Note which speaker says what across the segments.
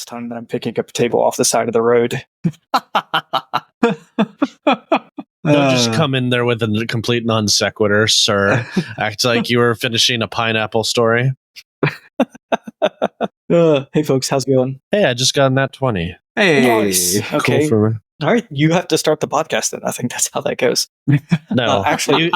Speaker 1: last time that I'm picking up a table off the side of the road.
Speaker 2: Don't just come in there with a complete non sequitur, sir. Act like you were finishing a pineapple story.
Speaker 1: Hey, folks, how's it going?
Speaker 2: Hey, I just got that 20.
Speaker 3: Hey,
Speaker 1: Nice. Okay.
Speaker 2: Cool for me.
Speaker 1: All right, you have to start the podcast then. I think that's how that goes.
Speaker 2: No,
Speaker 1: actually,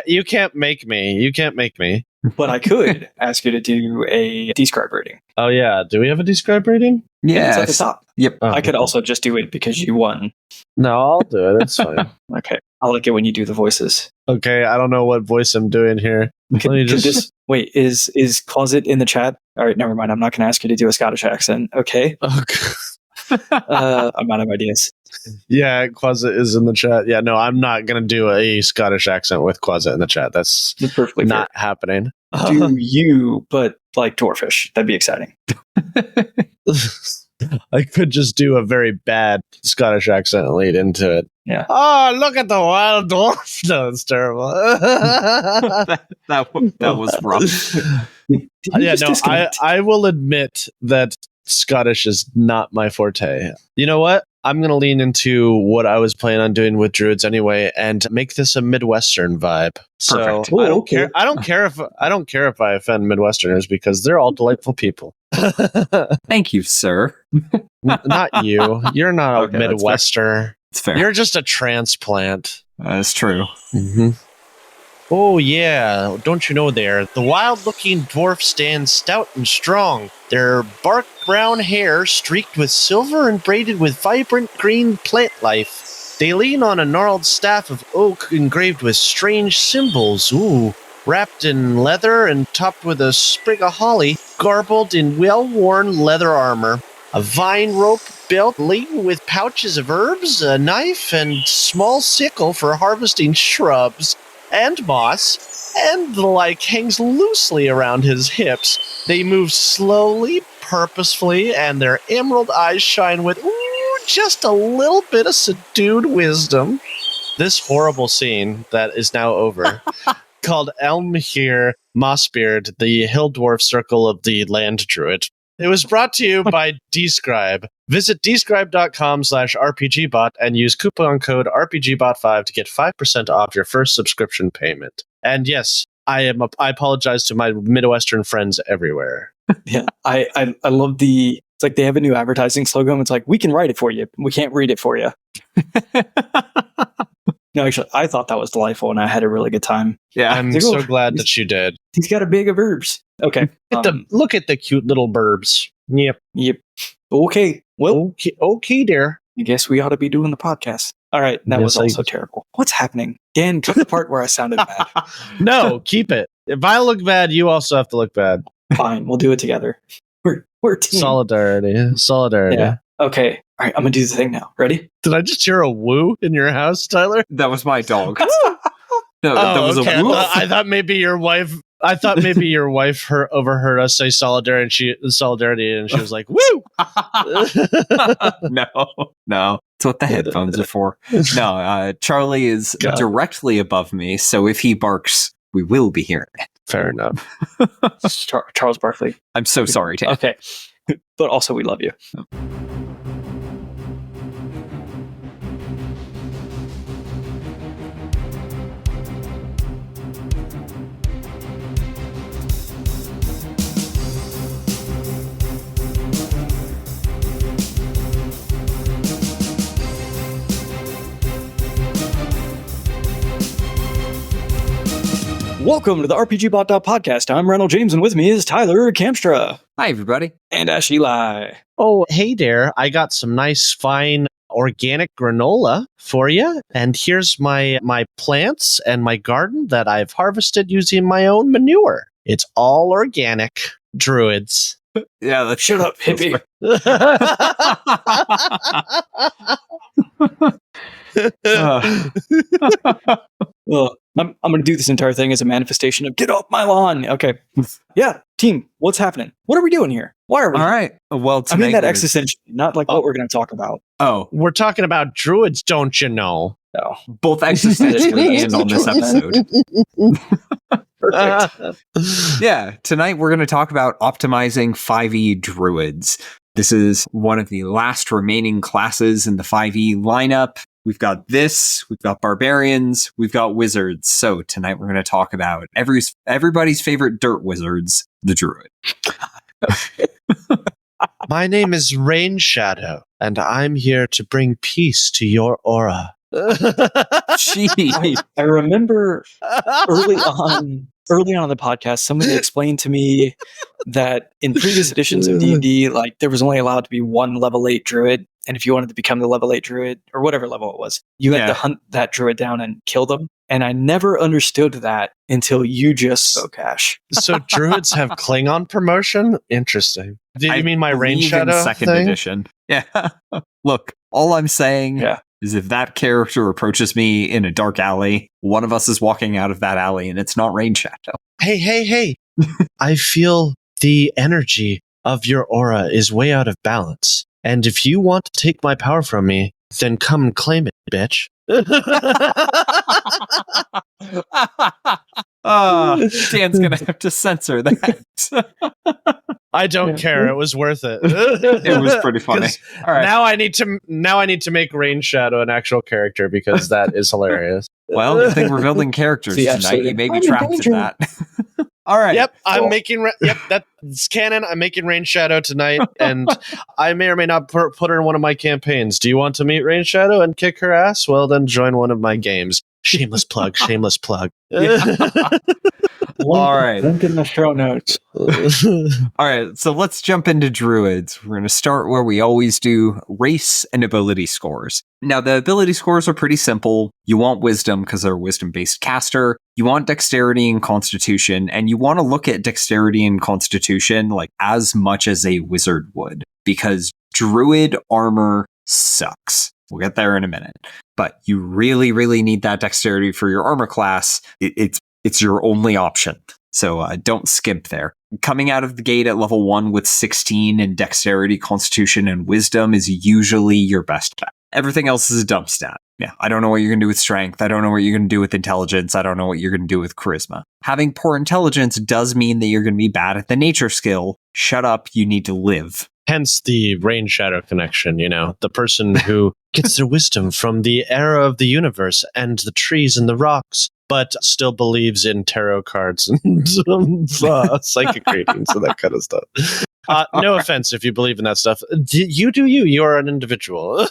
Speaker 2: you can't make me. You can't make me.
Speaker 1: But I could ask you to do a describe rating.
Speaker 2: Oh yeah, do we have a describe rating?
Speaker 1: Yeah, it's at the
Speaker 3: yes.
Speaker 1: top.
Speaker 3: Yep.
Speaker 2: Oh,
Speaker 1: I could also just do it because you won.
Speaker 2: No, I'll do it. It's fine.
Speaker 1: Okay, I like it when you do the voices.
Speaker 2: Okay, I don't know what voice I'm doing here. Let me just.
Speaker 1: Wait, is Closet in the chat? All right, never mind. I'm not going to ask you to do a Scottish accent. Okay.
Speaker 2: Okay.
Speaker 1: I'm out of ideas.
Speaker 2: Yeah, Quasit is in the chat. Yeah, no, I'm not going to do a Scottish accent with Quasit in the chat. That's
Speaker 1: perfectly
Speaker 2: not happening.
Speaker 1: Do you, but like Dwarfish. That'd be exciting.
Speaker 2: I could just do a very bad Scottish accent and lead into it.
Speaker 1: Yeah.
Speaker 2: Oh, look at the wild dwarf. No, it's terrible.
Speaker 3: that was rough.
Speaker 2: Yeah, no, I will admit that Scottish is not my forte. You know what? I'm going to lean into what I was planning on doing with Druids anyway and make this a Midwestern vibe.
Speaker 3: Perfect.
Speaker 2: So I don't care. I don't care if I offend Midwesterners because they're all delightful people.
Speaker 3: Thank you, sir.
Speaker 2: Not you. You're not
Speaker 3: Okay,
Speaker 2: a Midwesterner.
Speaker 3: It's fair.
Speaker 2: You're just a transplant.
Speaker 3: That's true.
Speaker 2: Mm-hmm. Oh, yeah. Don't you know the wild-looking dwarf stands stout and strong. Their bark brown hair streaked with silver and braided with vibrant green plant life. They lean on a gnarled staff of oak engraved with strange symbols. Ooh. Wrapped in leather and topped with a sprig of holly, garbled in well-worn leather armor. A vine rope belt laden with pouches of herbs, a knife, and small sickle for harvesting shrubs and moss, and the like hangs loosely around his hips. They move slowly, purposefully, and their emerald eyes shine with, just a little bit of subdued wisdom. This horrible scene that is now over, called Elmhir Mossbeard, the Hill Dwarf Circle of the Land Druid. It was brought to you by Describe. Visit describe.com/RPGBot and use coupon code RPGBOT5 to get 5% off your first subscription payment. And yes, I apologize to my Midwestern friends everywhere.
Speaker 1: Yeah, I love it's like they have a new advertising slogan. It's like, we can write it for you. We can't read it for you. No, actually, I thought that was delightful and I had a really good time.
Speaker 3: Yeah,
Speaker 2: I'm so glad that you did.
Speaker 1: He's got a bag of herbs. Okay.
Speaker 2: Look at the cute little burbs. Yep.
Speaker 1: Okay. Well,
Speaker 2: okay, dear.
Speaker 1: I guess we ought to be doing the podcast. All right. That was also terrible. What's happening? Dan, cut the part where I sounded bad.
Speaker 2: No, keep it. If I look bad, you also have to look bad.
Speaker 1: Fine. We'll do it together. We're a team.
Speaker 2: Solidarity.
Speaker 1: Yeah. Okay. All right. I'm going to do the thing now. Ready?
Speaker 2: Did I just hear a woo in your house, Tyler?
Speaker 3: That was my dog. No, that was
Speaker 2: okay.
Speaker 3: a woo.
Speaker 2: I thought maybe your wife overheard us say solidarity, and she was like, "Woo!"
Speaker 3: No, it's what the headphones are for. No, Charlie is directly above me, so if he barks, we will be hearing it.
Speaker 2: Fair enough.
Speaker 1: Charles Barkley.
Speaker 3: I'm so sorry, Dan.
Speaker 1: Okay, but also we love you. Welcome to the RPGBOT.Podcast. I'm Reynold James, and with me is Tyler Kamstra.
Speaker 3: Hi, everybody.
Speaker 1: And Ash Eli.
Speaker 2: Oh, hey there. I got some nice, fine, organic granola for you. And here's my plants and my garden that I've harvested using my own manure. It's all organic. Druids.
Speaker 3: Yeah,
Speaker 1: Shut up, hippie. Well, I'm going to do this entire thing as a manifestation of get off my lawn. Okay. Yeah, team, what's happening? What are we doing here? Why are we?
Speaker 3: All right. Well,
Speaker 1: I mean that existentially, not like what we're going to talk about.
Speaker 3: Oh,
Speaker 2: we're talking about druids, don't you know?
Speaker 1: No.
Speaker 3: Both existentially and on this episode.
Speaker 1: Perfect.
Speaker 3: Yeah, tonight we're going to talk about optimizing 5e druids. This is one of the last remaining classes in the 5e lineup. We've got this, we've got barbarians, we've got wizards. So tonight we're going to talk about everybody's favorite dirt wizards, the druid.
Speaker 2: My name is Rain Shadow, and I'm here to bring peace to your aura.
Speaker 3: Jeez.
Speaker 1: I remember early on in the podcast, somebody explained to me that in previous editions of D&D, like there was only allowed to be one level 8 druid, and if you wanted to become the level 8 druid or whatever level it was, you had to hunt that druid down and kill them. And I never understood that until you just spoke, Ash.
Speaker 2: So druids have Klingon promotion? Interesting. Did you mean my Rain Shadow
Speaker 3: second
Speaker 2: thing?
Speaker 3: edition? Yeah. Look, all I'm saying is if that character approaches me in a dark alley, one of us is walking out of that alley and it's not Rain Shadow.
Speaker 2: Hey. I feel the energy of your aura is way out of balance. And if you want to take my power from me, then come and claim it, bitch.
Speaker 3: Dan's gonna have to censor that.
Speaker 2: I don't care. It was worth it.
Speaker 3: It was pretty funny. All right.
Speaker 2: Now I need to make Rain Shadow an actual character because that is hilarious.
Speaker 3: Well, good thing we're building characters tonight. You may be trapped in that. All right.
Speaker 2: Yep, I'm making. Yep, that's canon. I'm making Rain Shadow tonight, and I may or may not put her in one of my campaigns. Do you want to meet Rain Shadow and kick her ass? Well, then join one of my games. Shameless plug. Shameless plug.
Speaker 3: All right.
Speaker 1: Link in the show notes.
Speaker 3: All right. So let's jump into druids. We're going to start where we always do: race and ability scores. Now, the ability scores are pretty simple. You want wisdom because they're a wisdom-based caster. You want dexterity and constitution, and you want to look at dexterity and constitution like as much as a wizard would, because druid armor sucks. We'll get there in a minute. But you really, really need that dexterity for your armor class. It's your only option. So don't skimp there. Coming out of the gate at level 1 with 16 in dexterity, constitution, and wisdom is usually your best bet. Everything else is a dump stat. Yeah, I don't know what you're going to do with strength. I don't know what you're going to do with intelligence. I don't know what you're going to do with charisma. Having poor intelligence does mean that you're going to be bad at the nature skill. Shut up, you need to live.
Speaker 2: Hence the Rain Shadow connection, the person who gets their wisdom from the era of the universe and the trees and the rocks, but still believes in tarot cards and psychic readings and that kind of stuff. No offense if you believe in that stuff. You do you. You are an individual.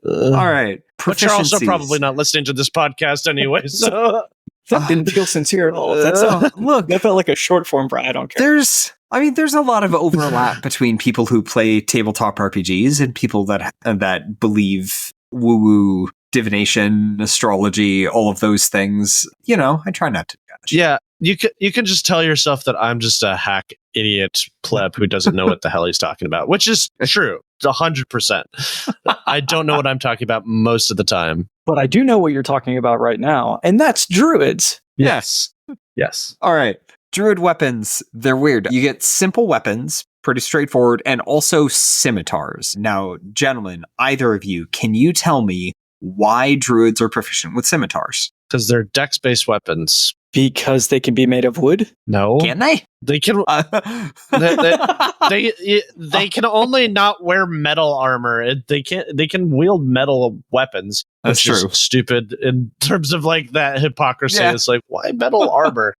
Speaker 3: All right.
Speaker 2: But you're also probably not listening to this podcast anyway, so...
Speaker 1: That didn't feel sincere at all. Look, that felt like a short form for I don't care.
Speaker 3: There's a lot of overlap between people who play tabletop RPGs and people that believe woo-woo, divination, astrology, all of those things. I try not to judge.
Speaker 2: Yeah, you can just tell yourself that I'm just a hack idiot pleb who doesn't know what the hell he's talking about, which is true. 100%. I don't know what I'm talking about most of the time.
Speaker 1: But I do know what you're talking about right now, and that's druids.
Speaker 3: Yes. All right. Druid weapons, they're weird. You get simple weapons, pretty straightforward, and also scimitars. Now, gentlemen, either of you, can you tell me why druids are proficient with scimitars?
Speaker 2: Because they're dex-based weapons.
Speaker 1: Because they can be made of wood?
Speaker 2: No.
Speaker 3: Can they?
Speaker 2: They can. They can only not wear metal armor. They can wield metal weapons.
Speaker 3: That's true.
Speaker 2: Is stupid in terms of like that hypocrisy. Yeah. It's like, why metal armor?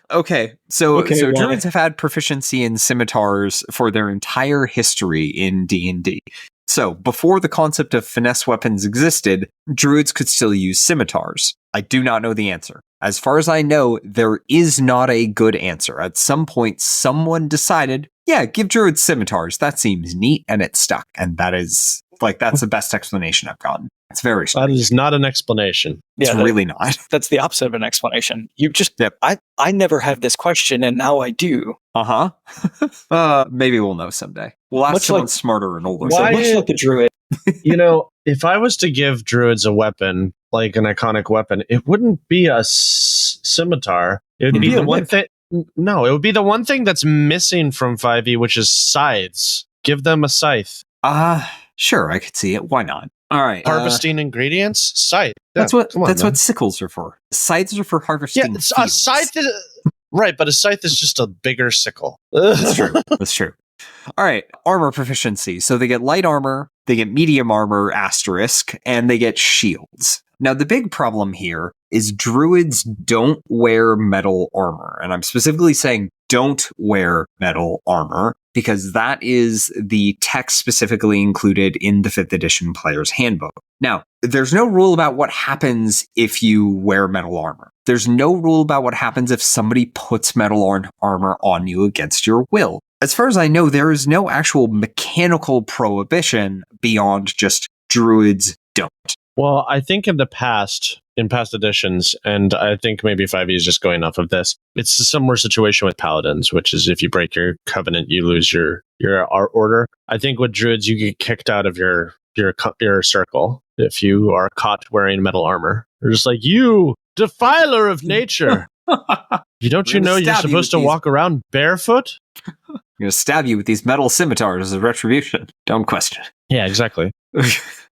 Speaker 3: Okay, so
Speaker 1: why?
Speaker 3: druids have had proficiency in scimitars for their entire history in D&D. So, before the concept of finesse weapons existed, druids could still use scimitars. I do not know the answer. As far as I know, there is not a good answer. At some point, someone decided, give druids scimitars. That seems neat, and it stuck. And that's the best explanation I've gotten. It's very strange.
Speaker 2: That is not an explanation.
Speaker 3: It's really not.
Speaker 1: That's the opposite of an explanation. You just, I never had this question, and now I do.
Speaker 3: Maybe we'll know someday. We'll ask someone smarter and older.
Speaker 1: So much like the druid.
Speaker 2: If I was to give druids a weapon, like an iconic weapon, it wouldn't be a scimitar. It would be the one thing. No, it would be the one thing that's missing from 5e, which is scythes. Give them a scythe.
Speaker 3: Sure, I could see it. Why not? All right.
Speaker 2: Harvesting ingredients? Scythe.
Speaker 3: That's what sickles are for. Scythes are for harvesting.
Speaker 2: A scythe is Right, but a scythe is just a bigger sickle.
Speaker 3: That's true. That's true. All right, armor proficiency. So they get light armor, they get medium armor asterisk, and they get shields. Now, the big problem here is druids don't wear metal armor. And I'm specifically saying don't wear metal armor because that is the text specifically included in the 5th edition player's handbook. Now, there's no rule about what happens if you wear metal armor. There's no rule about what happens if somebody puts metal armor on you against your will. As far as I know, there is no actual mechanical prohibition beyond just druids don't.
Speaker 2: Well, I think in past editions, and I think maybe 5e is just going off of this, it's a similar situation with paladins, which is if you break your covenant, you lose your order. I think with druids, you get kicked out of your circle if you are caught wearing metal armor. They're just like, you defiler of nature. Don't you know you're supposed to walk around barefoot?
Speaker 3: I'm going to stab you with these metal scimitars as retribution. Don't question.
Speaker 2: Yeah, exactly.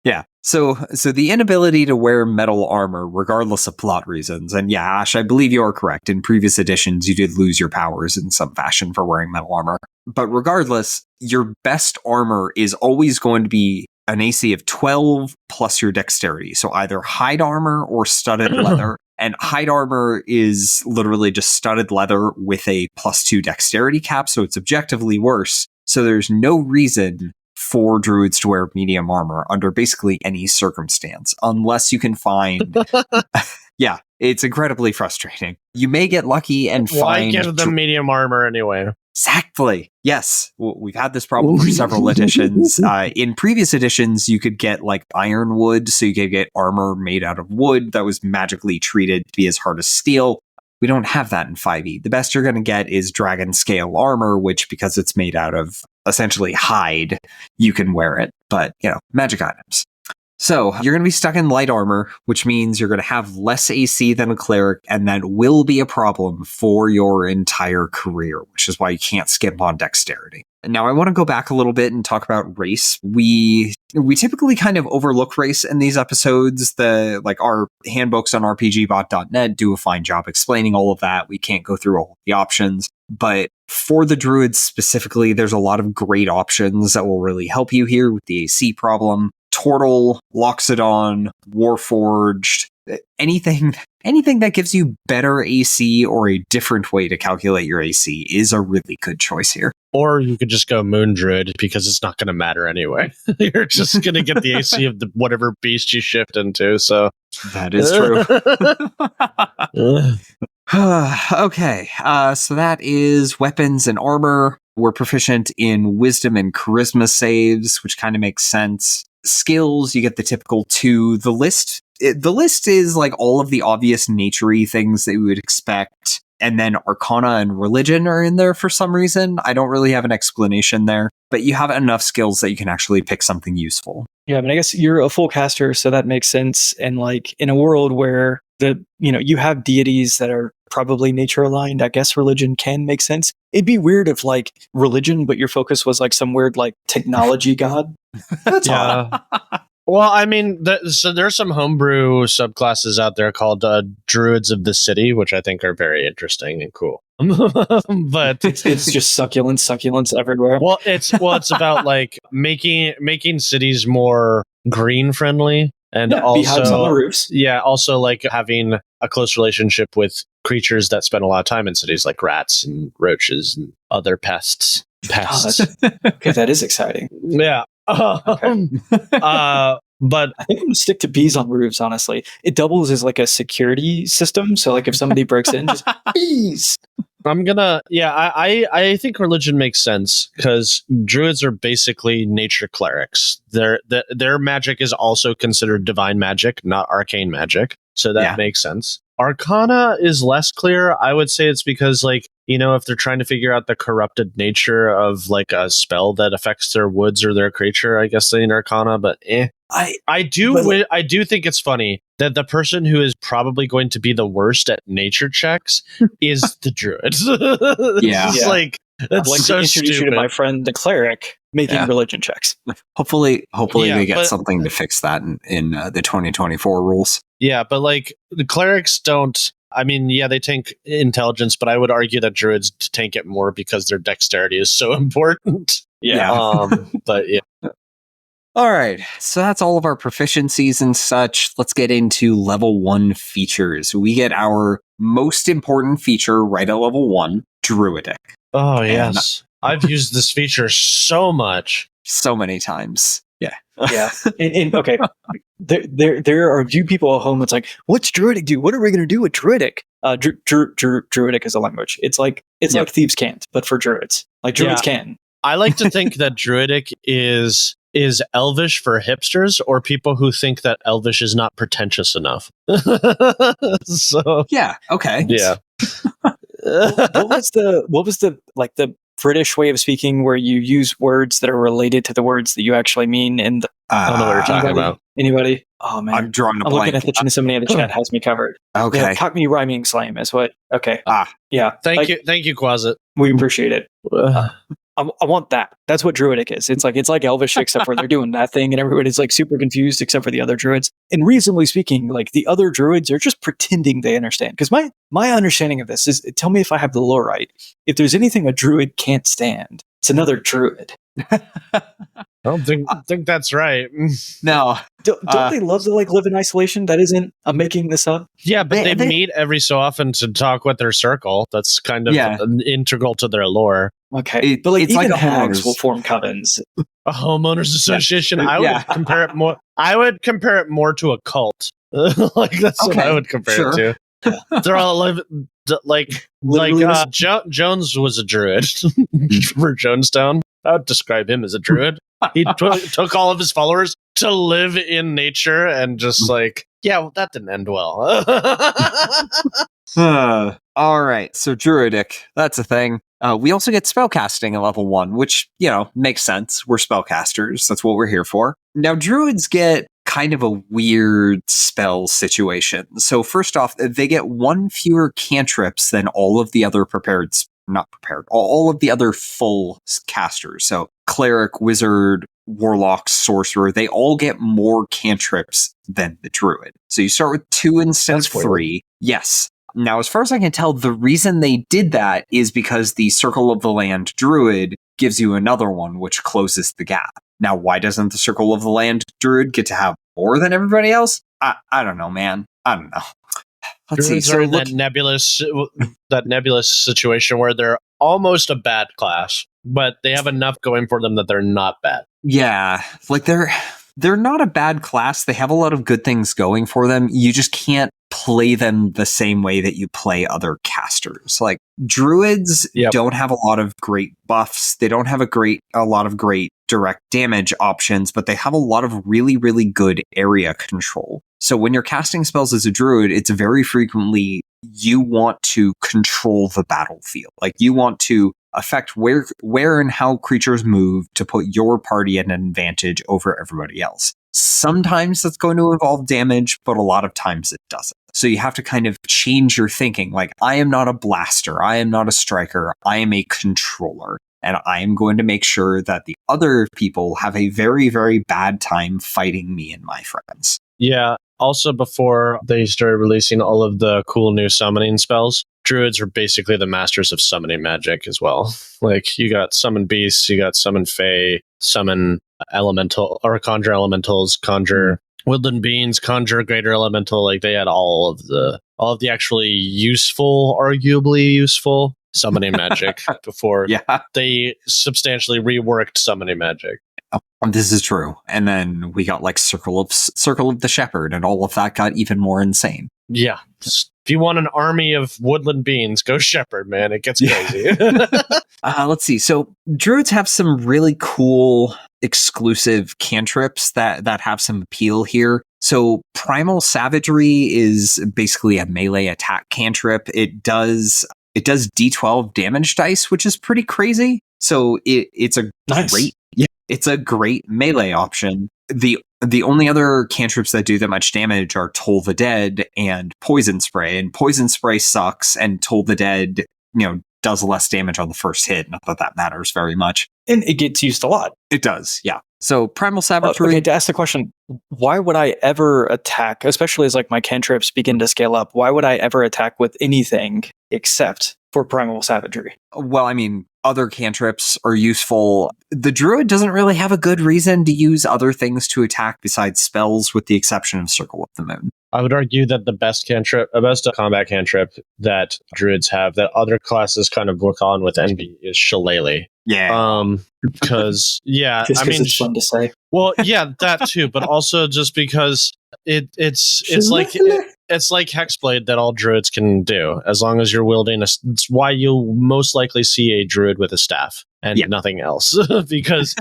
Speaker 3: Yeah. So the inability to wear metal armor, regardless of plot reasons, and yeah, Ash, I believe you are correct. In previous editions, you did lose your powers in some fashion for wearing metal armor. But regardless, your best armor is always going to be an AC of 12 plus your dexterity. So either hide armor or studded leather. And hide armor is literally just studded leather with a +2 dexterity cap, so it's objectively worse. So there's no reason for druids to wear medium armor under basically any circumstance, unless you can find... Yeah, it's incredibly frustrating. You may get lucky and find...
Speaker 2: Why give them medium armor anyway?
Speaker 3: Exactly. Yes. We've had this problem for several editions. In previous editions, you could get like ironwood, so you could get armor made out of wood that was magically treated to be as hard as steel. We don't have that in 5e. The best you're going to get is dragon scale armor, which, because it's made out of essentially hide, you can wear it. But, magic items. So you're going to be stuck in light armor, which means you're going to have less AC than a cleric, and that will be a problem for your entire career, which is why you can't skip on dexterity. Now, I want to go back a little bit and talk about race. We typically kind of overlook race in these episodes. Our handbooks on RPGBOT.net do a fine job explaining all of that. We can't go through all of the options. But for the druids specifically, there's a lot of great options that will really help you here with the AC problem. Tortle, Loxodon, Warforged, anything that gives you better AC or a different way to calculate your AC is a really good choice here.
Speaker 2: Or you could just go Moon Druid because it's not going to matter anyway. You're just going to get the AC of whatever beast you shift into. So
Speaker 3: that is true. Okay, so that is weapons and armor. We're proficient in wisdom and charisma saves, which kind of makes sense. Skills, you get the typical 2. The list is like all of the obvious nature-y things that you would expect. And then Arcana and Religion are in there for some reason. I don't really have an explanation there, but you have enough skills that you can actually pick something useful.
Speaker 1: Yeah, I guess you're a full caster, so that makes sense. And like in a world where you have deities that are probably nature aligned, I guess religion can make sense. It'd be weird if like religion, but your focus was like some weird like technology god. That's
Speaker 2: all. Well, I mean, so there's some homebrew subclasses out there called Druids of the City, which I think are very interesting and cool. But
Speaker 1: it's just succulents everywhere.
Speaker 2: Well, it's about like making cities more green friendly, and
Speaker 1: beehives on the roofs.
Speaker 2: Yeah, also like having a close relationship with creatures that spend a lot of time in cities, like rats and roaches and other pests.
Speaker 1: Okay, that is exciting.
Speaker 2: Yeah.
Speaker 1: Okay.
Speaker 2: But
Speaker 1: I think I'm gonna stick to bees on roofs, honestly. It doubles as like a security system, so like if somebody breaks in, just bees. I think religion makes sense because druids are basically nature clerics. Their magic is also considered divine magic, not arcane magic, so that makes sense. Arcana is less clear. I would say it's because, like, if they're trying to figure out the corrupted nature of like a spell that affects their woods or their creature, I guess they need Arcana, but I do think it's funny that the person who is probably going to be the worst at nature checks is the druid. Like, that's like
Speaker 2: so
Speaker 1: to introduce you to my friend the cleric making religion checks.
Speaker 3: Hopefully they get something to fix that in the 2024 rules.
Speaker 2: Yeah, but like the clerics don't I mean, yeah, they tank intelligence, but I would argue that druids tank it more because their dexterity is so important. But yeah.
Speaker 3: All right, so that's all of our proficiencies and such. Let's get into level 1 features. We get our most important feature right at level 1, Druidic.
Speaker 2: Oh, yes. I've used this feature so much.
Speaker 3: So many times. Yeah.
Speaker 1: Yeah. And okay, there are a few people at home that's like, what's Druidic do? What are we going to do with Druidic? Druidic is a language. It's like thieves can't, but for druids. Like druids can. I
Speaker 2: like to think that Druidic is Elvish for hipsters, or people who think that Elvish is not pretentious enough. So
Speaker 3: yeah, okay,
Speaker 2: yeah.
Speaker 1: what was the British way of speaking where you use words that are related to the words that you actually mean? And
Speaker 2: I don't know what you're talking about.
Speaker 1: Anybody? Oh man,
Speaker 3: I'm drawing a blank.
Speaker 1: Looking at the chat. Somebody in the chat has me covered.
Speaker 3: Okay,
Speaker 1: yeah, Cockney rhyming slang is what. Okay, yeah.
Speaker 2: Thank you, Quasit.
Speaker 1: We appreciate it. I want that. That's what Druidic is. It's like Elvish, except for they're doing that thing, and everybody's like super confused, except for the other druids. And reasonably speaking, like the other druids are just pretending they understand. Because my understanding of this is, tell me if I have the lore right. If there's anything a druid can't stand, it's another druid.
Speaker 2: I don't think that's right.
Speaker 1: No, don't they love to like live in isolation? That isn't. I'm making this up.
Speaker 2: Yeah, but they meet every so often to talk with their circle. That's kind of integral to their lore.
Speaker 1: Okay, but like it's even like hags will form covens.
Speaker 2: A homeowners association. I would compare it more. I would compare it more to a cult. Like that's what I would compare it to. They're all Jones was a druid for Jonestown. I would describe him as a druid. He took all of his followers to live in nature and just that didn't end well.
Speaker 3: All right, so Druidic, that's a thing. We also get spellcasting at level 1, which, makes sense. We're spellcasters. That's what we're here for. Now, druids get kind of a weird spell situation. So first off, they get 1 fewer cantrips than all of the other all of the other full casters. So cleric, wizard, warlock, sorcerer, they all get more cantrips than the druid. So you start with 2 instead of 3. Yes. Now, as far as I can tell, the reason they did that is because the Circle of the Land Druid gives you another one, which closes the gap. Now, why doesn't the Circle of the Land Druid get to have more than everybody else? I don't know, man. I don't know. Let's
Speaker 2: Druids
Speaker 3: see. So
Speaker 2: are that nebulous situation where they're almost a bad class, but they have enough going for them that they're not bad.
Speaker 3: Yeah, like they're not a bad class. They have a lot of good things going for them. You just can't play them the same way that you play other casters. Like druids don't have a lot of great buffs. They don't have a lot of great direct damage options, but they have a lot of really, really good area control. So when you're casting spells as a druid, it's very frequently you want to control the battlefield. Like you want to affect where and how creatures move to put your party at an advantage over everybody else. Sometimes that's going to involve damage, but a lot of times it doesn't. So you have to kind of change your thinking. Like, I am not a blaster. I am not a striker. I am a controller. And I am going to make sure that the other people have a very, very bad time fighting me and my friends.
Speaker 2: Yeah. Also, before they started releasing all of the cool new summoning spells, druids are basically the masters of summoning magic as well. Like, you got summon beasts, you got summon fae, summon elemental, or conjure elementals, conjure woodland beings, conjure greater elemental. Like, they had all of the actually useful, arguably useful summoning magic before they substantially reworked summoning magic.
Speaker 3: This is true. And then we got like Circle of the Shepherd, and all of that got even more insane.
Speaker 2: Yeah. If you want an army of woodland beings, go Shepherd, man. It gets crazy.
Speaker 3: Let's see. So druids have some really cool exclusive cantrips that have some appeal here. So Primal Savagery is basically a melee attack cantrip. It does D12 damage dice, which is pretty crazy. So it's a it's a great melee option. The only other cantrips that do that much damage are Toll the Dead and Poison Spray. And Poison Spray sucks, and Toll the Dead, does less damage on the first hit. Not that matters very much.
Speaker 1: And it gets used a lot.
Speaker 3: It does, yeah. So Primal Savagery.
Speaker 1: Okay, to ask the question, why would I ever attack, especially as like my cantrips begin to scale up, why would I ever attack with anything except for Primal Savagery?
Speaker 3: Well, I mean, other cantrips are useful. The Druid doesn't really have a good reason to use other things to attack besides spells, with the exception of Circle of the Moon.
Speaker 2: I would argue that the best combat cantrip that Druids have that other classes kind of look on with envy is Shillelagh.
Speaker 3: Yeah.
Speaker 2: Because I mean,
Speaker 1: it's fun to say.
Speaker 2: well, yeah, that too, but also just because it's like Hexblade that all Druids can do, as long as you're wielding it's why you'll most likely see a Druid with a staff and nothing else, because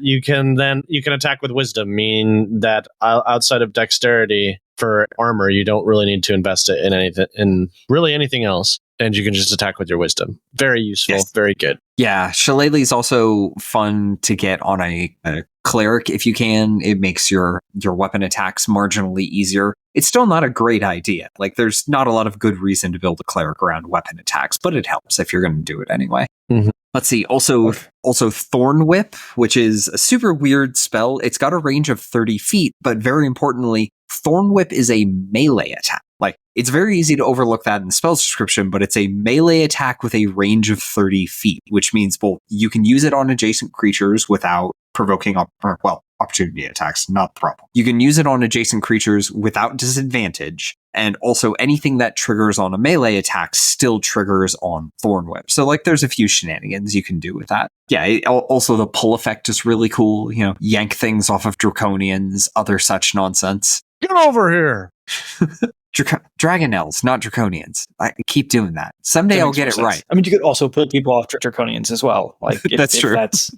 Speaker 2: you can attack with Wisdom, meaning that outside of Dexterity for armor, you don't really need to invest it in really anything else, and you can just attack with your Wisdom. Very useful, very good.
Speaker 3: Yeah, Shillelagh is also fun to get on a cleric if you can. It makes your weapon attacks marginally easier. It's still not a great idea. Like, there's not a lot of good reason to build a cleric around weapon attacks, but it helps if you're going to do it anyway.
Speaker 2: Mm-hmm.
Speaker 3: Let's see. Also Thorn Whip, which is a super weird spell. It's got a range of 30 feet, but very importantly, Thorn Whip is a melee attack. Like, it's very easy to overlook that in the spell's description, but it's a melee attack with a range of 30 feet, which means both you can use it on adjacent creatures without provoking opportunity attacks, not the problem. You can use it on adjacent creatures without disadvantage, and also anything that triggers on a melee attack still triggers on Thorn Whip. So, like, there's a few shenanigans you can do with that. Yeah, also the pull effect is really cool. You know, yank things off of Draconians, other such nonsense.
Speaker 2: Get over here!
Speaker 3: Dragonels, not Draconians. I keep doing that. Someday I'll get it right.
Speaker 1: I mean, you could also pull people off Draconians as well. Like,
Speaker 3: that's true.
Speaker 1: That's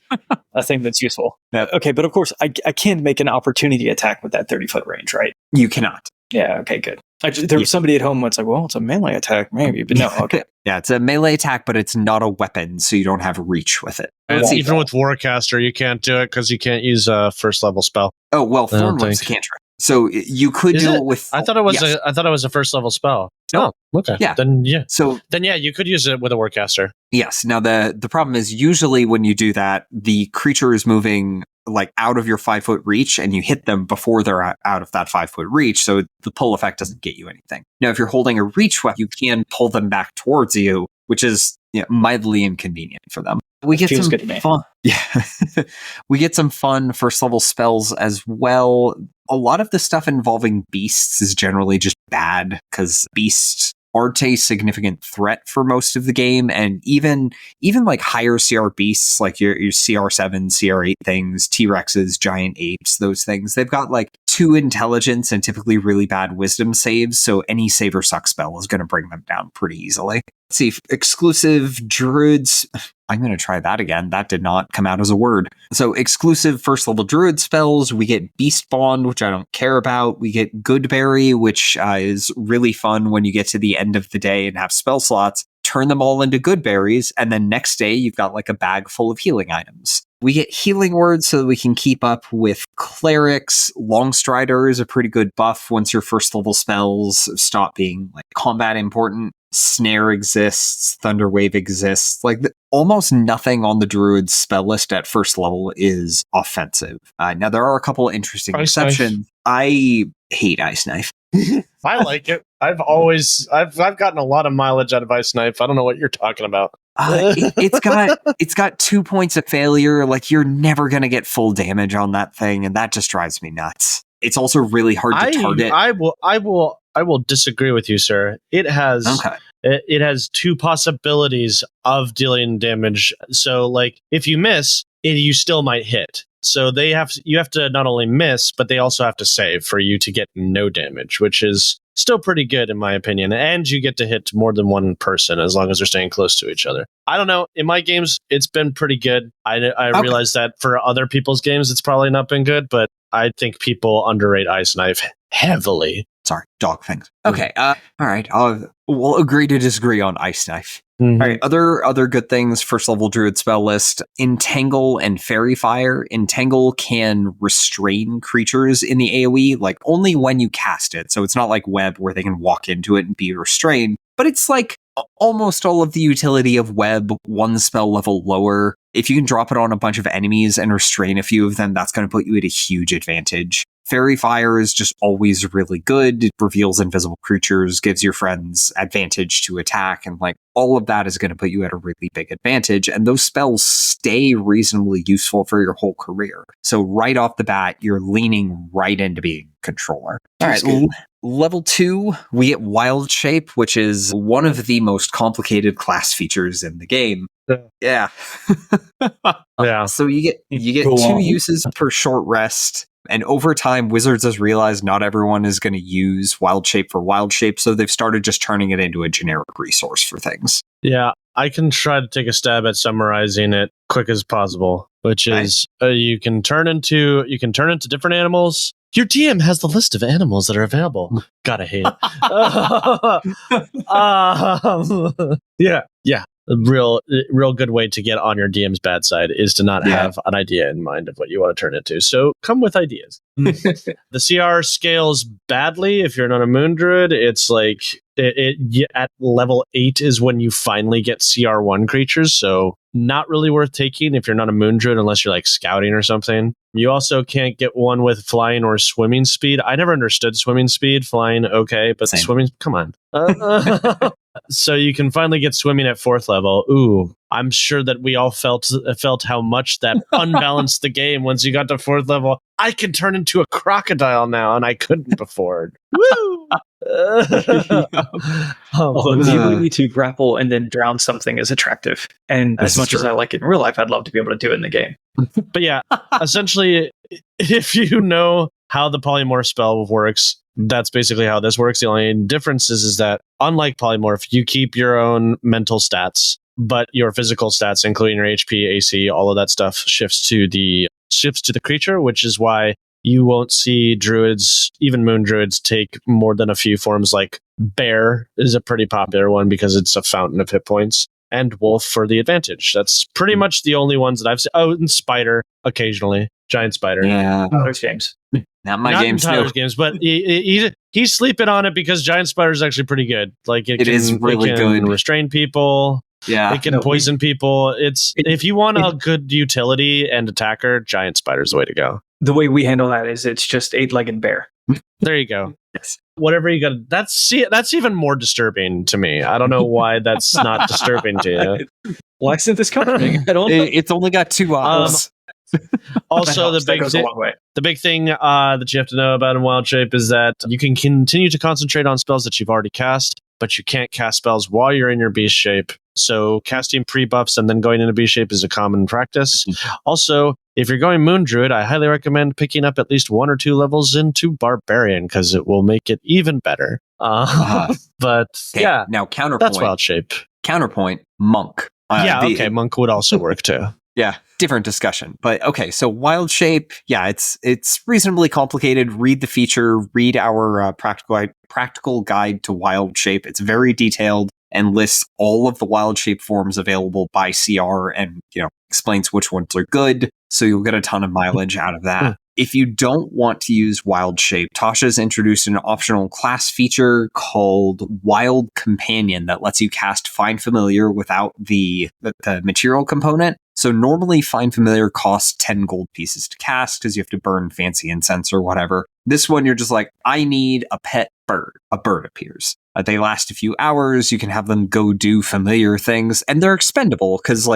Speaker 1: a thing that's useful.
Speaker 3: Yep.
Speaker 1: Okay, but of course, I can't make an opportunity attack with that 30-foot range, right?
Speaker 3: You cannot.
Speaker 1: Yeah, okay, good. There was somebody at home that's like, well, it's a melee attack, maybe, but no, okay.
Speaker 3: Yeah, it's a melee attack, but it's not a weapon, so you don't have reach with it.
Speaker 2: Even with Warcaster, you can't do it because you can't use a first level spell.
Speaker 3: Oh, well, Thorn Whip's a cantrip. So you could do it with.
Speaker 2: I thought it was a first level spell.
Speaker 3: No.
Speaker 2: Oh, okay.
Speaker 3: Yeah.
Speaker 2: Then yeah.
Speaker 3: So
Speaker 2: you could use it with a Warcaster.
Speaker 3: Yes. Now the problem is usually when you do that, the creature is moving like out of your 5-foot reach, and you hit them before they're out of that 5-foot reach. So the pull effect doesn't get you anything. Now, if you're holding a reach weapon, you can pull them back towards you, which is mildly inconvenient for them. We get some fun. Yeah. We get some fun first level spells as well. A lot of the stuff involving beasts is generally just bad because beasts aren't a significant threat for most of the game, and even like higher CR beasts like your CR7, CR8 things, T-Rexes, giant apes, those things, they've got like 2 intelligence and typically really bad wisdom saves, so any save or suck spell is going to bring them down pretty easily. Let's see, exclusive Druids. I'm going to try that again. That did not come out as a word. So exclusive first level Druid spells, we get Beast Bond, which I don't care about. We get Goodberry, which is really fun when you get to the end of the day and have spell slots. Turn them all into good berries, and then next day you've got like a bag full of healing items. We get Healing Word so that we can keep up with clerics. Longstrider is a pretty good buff once your first level spells stop being like combat important. Snare exists, Thunderwave exists. Like almost nothing on the Druid's spell list at first level is offensive. Now there are a couple interesting exceptions. I hate Ice Knife.
Speaker 2: I like it. I've gotten a lot of mileage out of Ice Knife. I don't know what you're talking about.
Speaker 3: It's got 2 points of failure. Like, you're never gonna get full damage on that thing, and that just drives me nuts. It's also really hard to target.
Speaker 2: I will disagree with you, sir. It has 2 possibilities of dealing damage. So, like, if you miss, you still might hit. So you have to not only miss, but they also have to save for you to get no damage, which is still pretty good in my opinion. And you get to hit more than one person as long as they're staying close to each other. I don't know. In my games, it's been pretty good. I realize that for other people's games, it's probably not been good, but I think people underrate Ice Knife heavily.
Speaker 3: Sorry, dog things. Okay, all right. We'll agree to disagree on Ice Knife.
Speaker 2: Mm-hmm.
Speaker 3: All right, other good things, first level Druid spell list, Entangle and Fairy Fire. Entangle can restrain creatures in the AoE, like only when you cast it. So it's not like Web where they can walk into it and be restrained, but it's like almost all of the utility of web, one spell level lower. If you can drop it on a bunch of enemies and restrain a few of them, that's going to put you at a huge advantage. Fairy Fire is just always really good. It reveals invisible creatures, gives your friends advantage to attack, and like all of that is going to put you at a really big advantage. And those spells stay reasonably useful for your whole career. So right off the bat, you're leaning right into being controller. All right, level 2, we get Wild Shape, which is one of the most complicated class features in the game. Yeah.
Speaker 2: Yeah.
Speaker 3: So you get 2 uses per short rest. And over time, Wizards has realized not everyone is going to use Wild Shape for Wild Shape, so they've started just turning it into a generic resource for things.
Speaker 2: Yeah, I can try to take a stab at summarizing it quick as possible, which is you can turn into different animals. Your DM has the list of animals that are available. Gotta hate it. Yeah. A real good way to get on your DM's bad side is to not have an idea in mind of what you want to turn it to. So come with ideas. The CR scales badly if you're not a Moon Druid. It's like at level 8 is when you finally get CR1 creatures. So not really worth taking if you're not a Moon Druid unless you're like scouting or something. You also can't get one with flying or swimming speed. I never understood swimming speed. Flying, okay, but swimming, come on. So you can finally get swimming at 4th level. Ooh, I'm sure that we all felt how much that unbalanced the game once you got to 4th level. I can turn into a crocodile now, and I couldn't before. Woo!
Speaker 1: Although the ability to grapple and then drown something is attractive. And as much as I like it in real life, I'd love to be able to do it in the game.
Speaker 2: But yeah, essentially, if you know how the polymorph spell works, that's basically how this works. The only difference is that, unlike polymorph, you keep your own mental stats, but your physical stats, including your HP, AC, all of that stuff, shifts to the creature, which is why you won't see druids, even moon druids, take more than a few forms. Like bear is a pretty popular one because it's a fountain of hit points, and wolf for the advantage. That's pretty much the only ones that I've seen. Oh, and spider occasionally, giant spider.
Speaker 3: Yeah,
Speaker 1: Tyler's games.
Speaker 3: Not games.
Speaker 2: Tyler's games, but he's sleeping on it because giant spider is actually pretty good. Like it is really good. Restrain people.
Speaker 3: Yeah,
Speaker 2: it can poison people. If you want a good utility and attacker, giant spider's the way to go.
Speaker 1: The way we handle that is it's just 8-legged bear.
Speaker 2: There you go.
Speaker 3: Yes.
Speaker 2: Whatever you got. That's even more disturbing to me. I don't know why that's not disturbing to you.
Speaker 1: Why isn't this comforting? I don't know.
Speaker 3: It's only got 2 eyes.
Speaker 2: Also, the big thing that you have to know about in Wild Shape is that you can continue to concentrate on spells that you've already cast, but you can't cast spells while you're in your beast shape. So casting pre-buffs and then going into beast shape is a common practice. Also, if you're going Moon Druid, I highly recommend picking up at least 1 or 2 levels into Barbarian because it will make it even better. But yeah,
Speaker 3: now counterpoint.
Speaker 2: That's Wild Shape.
Speaker 3: Counterpoint, Monk.
Speaker 2: Monk would also work too.
Speaker 3: Yeah, different discussion. But okay, so Wild Shape, yeah, it's reasonably complicated. Read the feature, read our practical guide to Wild Shape. It's very detailed and lists all of the Wild Shape forms available by CR and, explains which ones are good. So you'll get a ton of mileage out of that. If you don't want to use Wild Shape, Tasha's introduced an optional class feature called Wild Companion that lets you cast Find Familiar without the material component. So normally Find Familiar costs 10 gold pieces to cast because you have to burn fancy incense or whatever. This one, you're just like, I need a pet bird. A bird appears. They last a few hours. You can have them go do familiar things, and they're expendable because,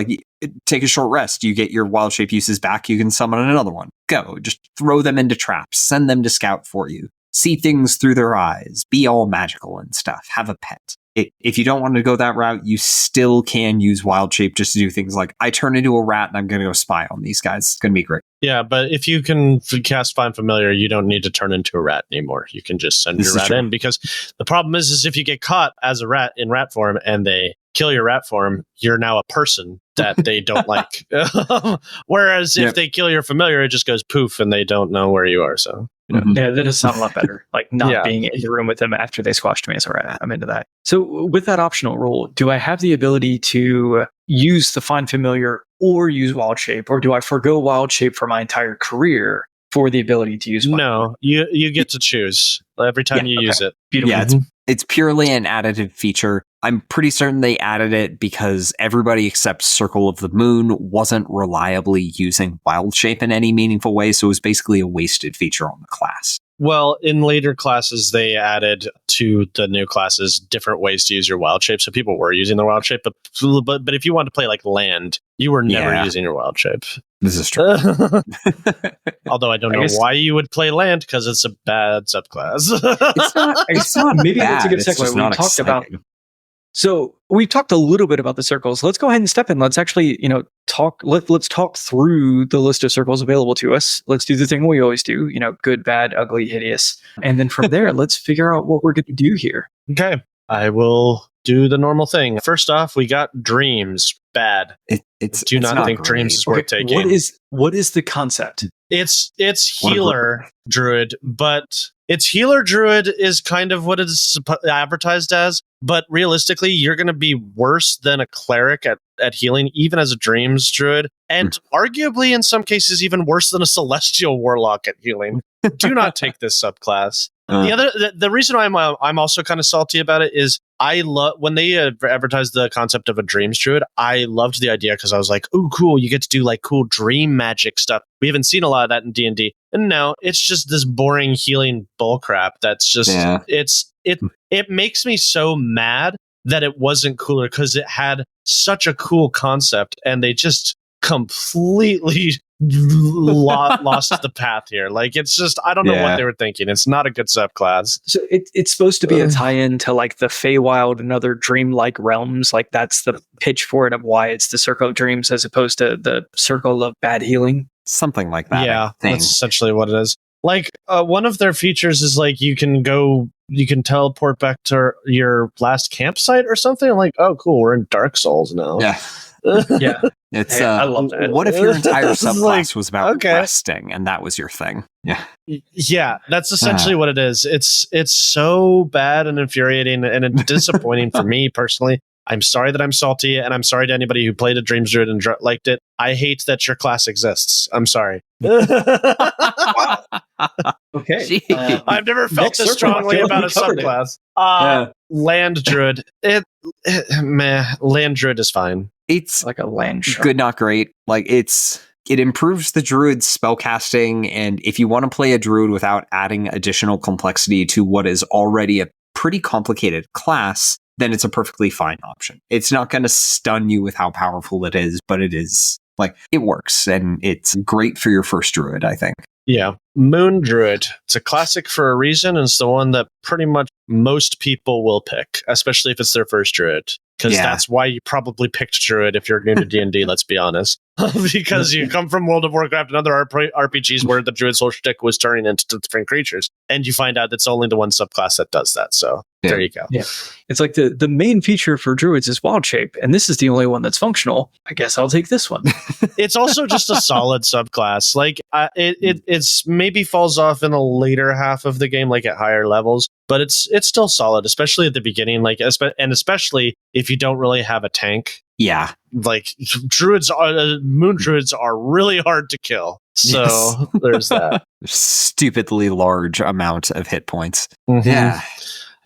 Speaker 3: take a short rest. You get your Wild Shape uses back. You can summon another one. Go. Just throw them into traps. Send them to scout for you. See things through their eyes. Be all magical and stuff. Have a pet. If you don't want to go that route, you still can use Wild Shape just to do things like, I turn into a rat and I'm going to go spy on these guys. It's going to be great.
Speaker 2: Yeah, but if you can cast Find Familiar, you don't need to turn into a rat anymore. You can just send your rat in, because the problem is if you get caught as a rat in rat form and they kill your rat form, you're now a person that they don't like. Whereas if they kill your familiar, it just goes poof and they don't know where you are. So
Speaker 1: yeah, that does sound a lot better. Like not being in the room with them after they squashed me is all right. I'm into that. So with that optional rule, do I have the ability to use the Find Familiar or use Wild Shape, or do I forgo Wild Shape for my entire career for the ability to use Wild
Speaker 2: No, you get to choose every time you use it.
Speaker 1: Beautiful.
Speaker 3: Yeah, it's purely an additive feature. I'm pretty certain they added it because everybody except Circle of the Moon wasn't reliably using Wild Shape in any meaningful way, so it was basically a wasted feature on the class.
Speaker 2: Well, in later classes, they added to the new classes different ways to use your wild shape. So people were using the wild shape, but if you wanted to play like land, you were never using your wild shape.
Speaker 3: This is true.
Speaker 2: Although I don't know why you would play land, because it's a bad subclass.
Speaker 3: It's not
Speaker 1: Maybe
Speaker 3: bad.
Speaker 1: that's a good
Speaker 3: It's
Speaker 1: segue.
Speaker 3: just
Speaker 1: We
Speaker 3: not
Speaker 1: talked
Speaker 3: exciting.
Speaker 1: about. So we've talked a little bit about the circles. Let's go ahead and step in. Let's actually, talk. Let's talk through the list of circles available to us. Let's do the thing we always do. Good, bad, ugly, hideous, and then from there, let's figure out what we're going to do here.
Speaker 2: Okay, I will do the normal thing. First off, we got dreams. Bad. Do not think dreams is worth taking.
Speaker 1: What is the concept?
Speaker 2: It's healer druid, but its healer druid is kind of what it's advertised as. But realistically, you're going to be worse than a cleric at healing, even as a dreams druid, and arguably in some cases even worse than a celestial warlock at healing. Do not take this subclass. The reason I'm also kind of salty about it is I love when they advertised the concept of a dreams druid. I loved the idea because I was like, "Oh, cool! You get to do like cool dream magic stuff." We haven't seen a lot of that in DnD, and now it's just this boring healing bullcrap. That's just it makes me so mad that it wasn't cooler because it had such a cool concept, and they just completely lost the path here. Like, it's just, I don't know what they were thinking. It's not a good subclass.
Speaker 1: So it's supposed to be a tie-in to like the Feywild and other dreamlike realms. Like, that's the pitch for it of why it's the Circle of Dreams as opposed to the Circle of Bad Healing.
Speaker 3: Something like that.
Speaker 2: Yeah, that's essentially what it is. Like, one of their features is like you can teleport back to your last campsite or something. I'm like, oh, cool, we're in Dark Souls now.
Speaker 3: Yeah.
Speaker 1: Yeah.
Speaker 3: It's
Speaker 1: I love that.
Speaker 3: What if your entire subclass was about
Speaker 2: okay.
Speaker 3: resting and that was your thing? Yeah.
Speaker 2: Yeah, that's essentially what it is. It's so bad and infuriating and disappointing for me personally. I'm sorry that I'm salty, and I'm sorry to anybody who played a Dreams Druid and liked it. I hate that your class exists. I'm sorry.
Speaker 1: Okay.
Speaker 2: I've never felt this strongly about a subclass. Land Druid. Land Druid is fine.
Speaker 1: It's like a land shark.
Speaker 3: Good, not great. Like, it improves the Druid's spellcasting, and if you want to play a Druid without adding additional complexity to what is already a pretty complicated class, then it's a perfectly fine option. It's not going to stun you with how powerful it is, but it is, like, it works, and it's great for your first Druid, I think.
Speaker 2: Yeah. Moon Druid. It's a classic for a reason, and it's the one that pretty much most people will pick, especially if it's their first Druid. Because that's why you probably picked Druid if you're new to D&D, let's be honest. Because you come from World of Warcraft and other RPGs where the Druid's whole shtick was turning into different creatures. And you find out it's only the one subclass that does that. So there you go. Yeah.
Speaker 1: It's like the main feature for Druids is Wild Shape, and this is the only one that's functional. I guess I'll take this one.
Speaker 2: It's also just a solid subclass. Like, it's maybe falls off in the later half of the game, like at higher levels, but it's still solid, especially at the beginning. Like, and especially if you don't really have a tank.
Speaker 3: Yeah.
Speaker 2: Like, Moon Druids are really hard to kill. So there's that.
Speaker 3: Stupidly large amount of hit points.
Speaker 2: Mm-hmm.
Speaker 3: Yeah.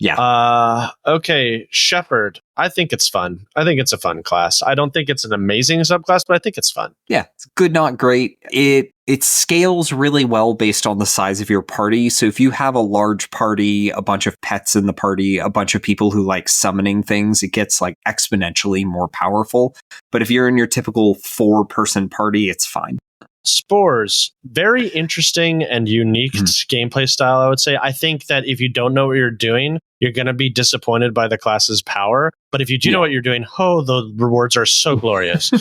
Speaker 3: Yeah.
Speaker 2: Okay, Shepherd. I think it's fun. I think it's a fun class. I don't think it's an amazing subclass, but I think it's fun.
Speaker 3: Yeah, it's good, not great. It scales really well based on the size of your party. So if you have a large party, a bunch of pets in the party, a bunch of people who like summoning things, it gets like exponentially more powerful. But if you're in your typical 4-person party, it's fine.
Speaker 2: Spores, very interesting and unique gameplay style, I would say. I think that if you don't know what you're doing, you're going to be disappointed by the class's power. But if you do know what you're doing, the rewards are so glorious.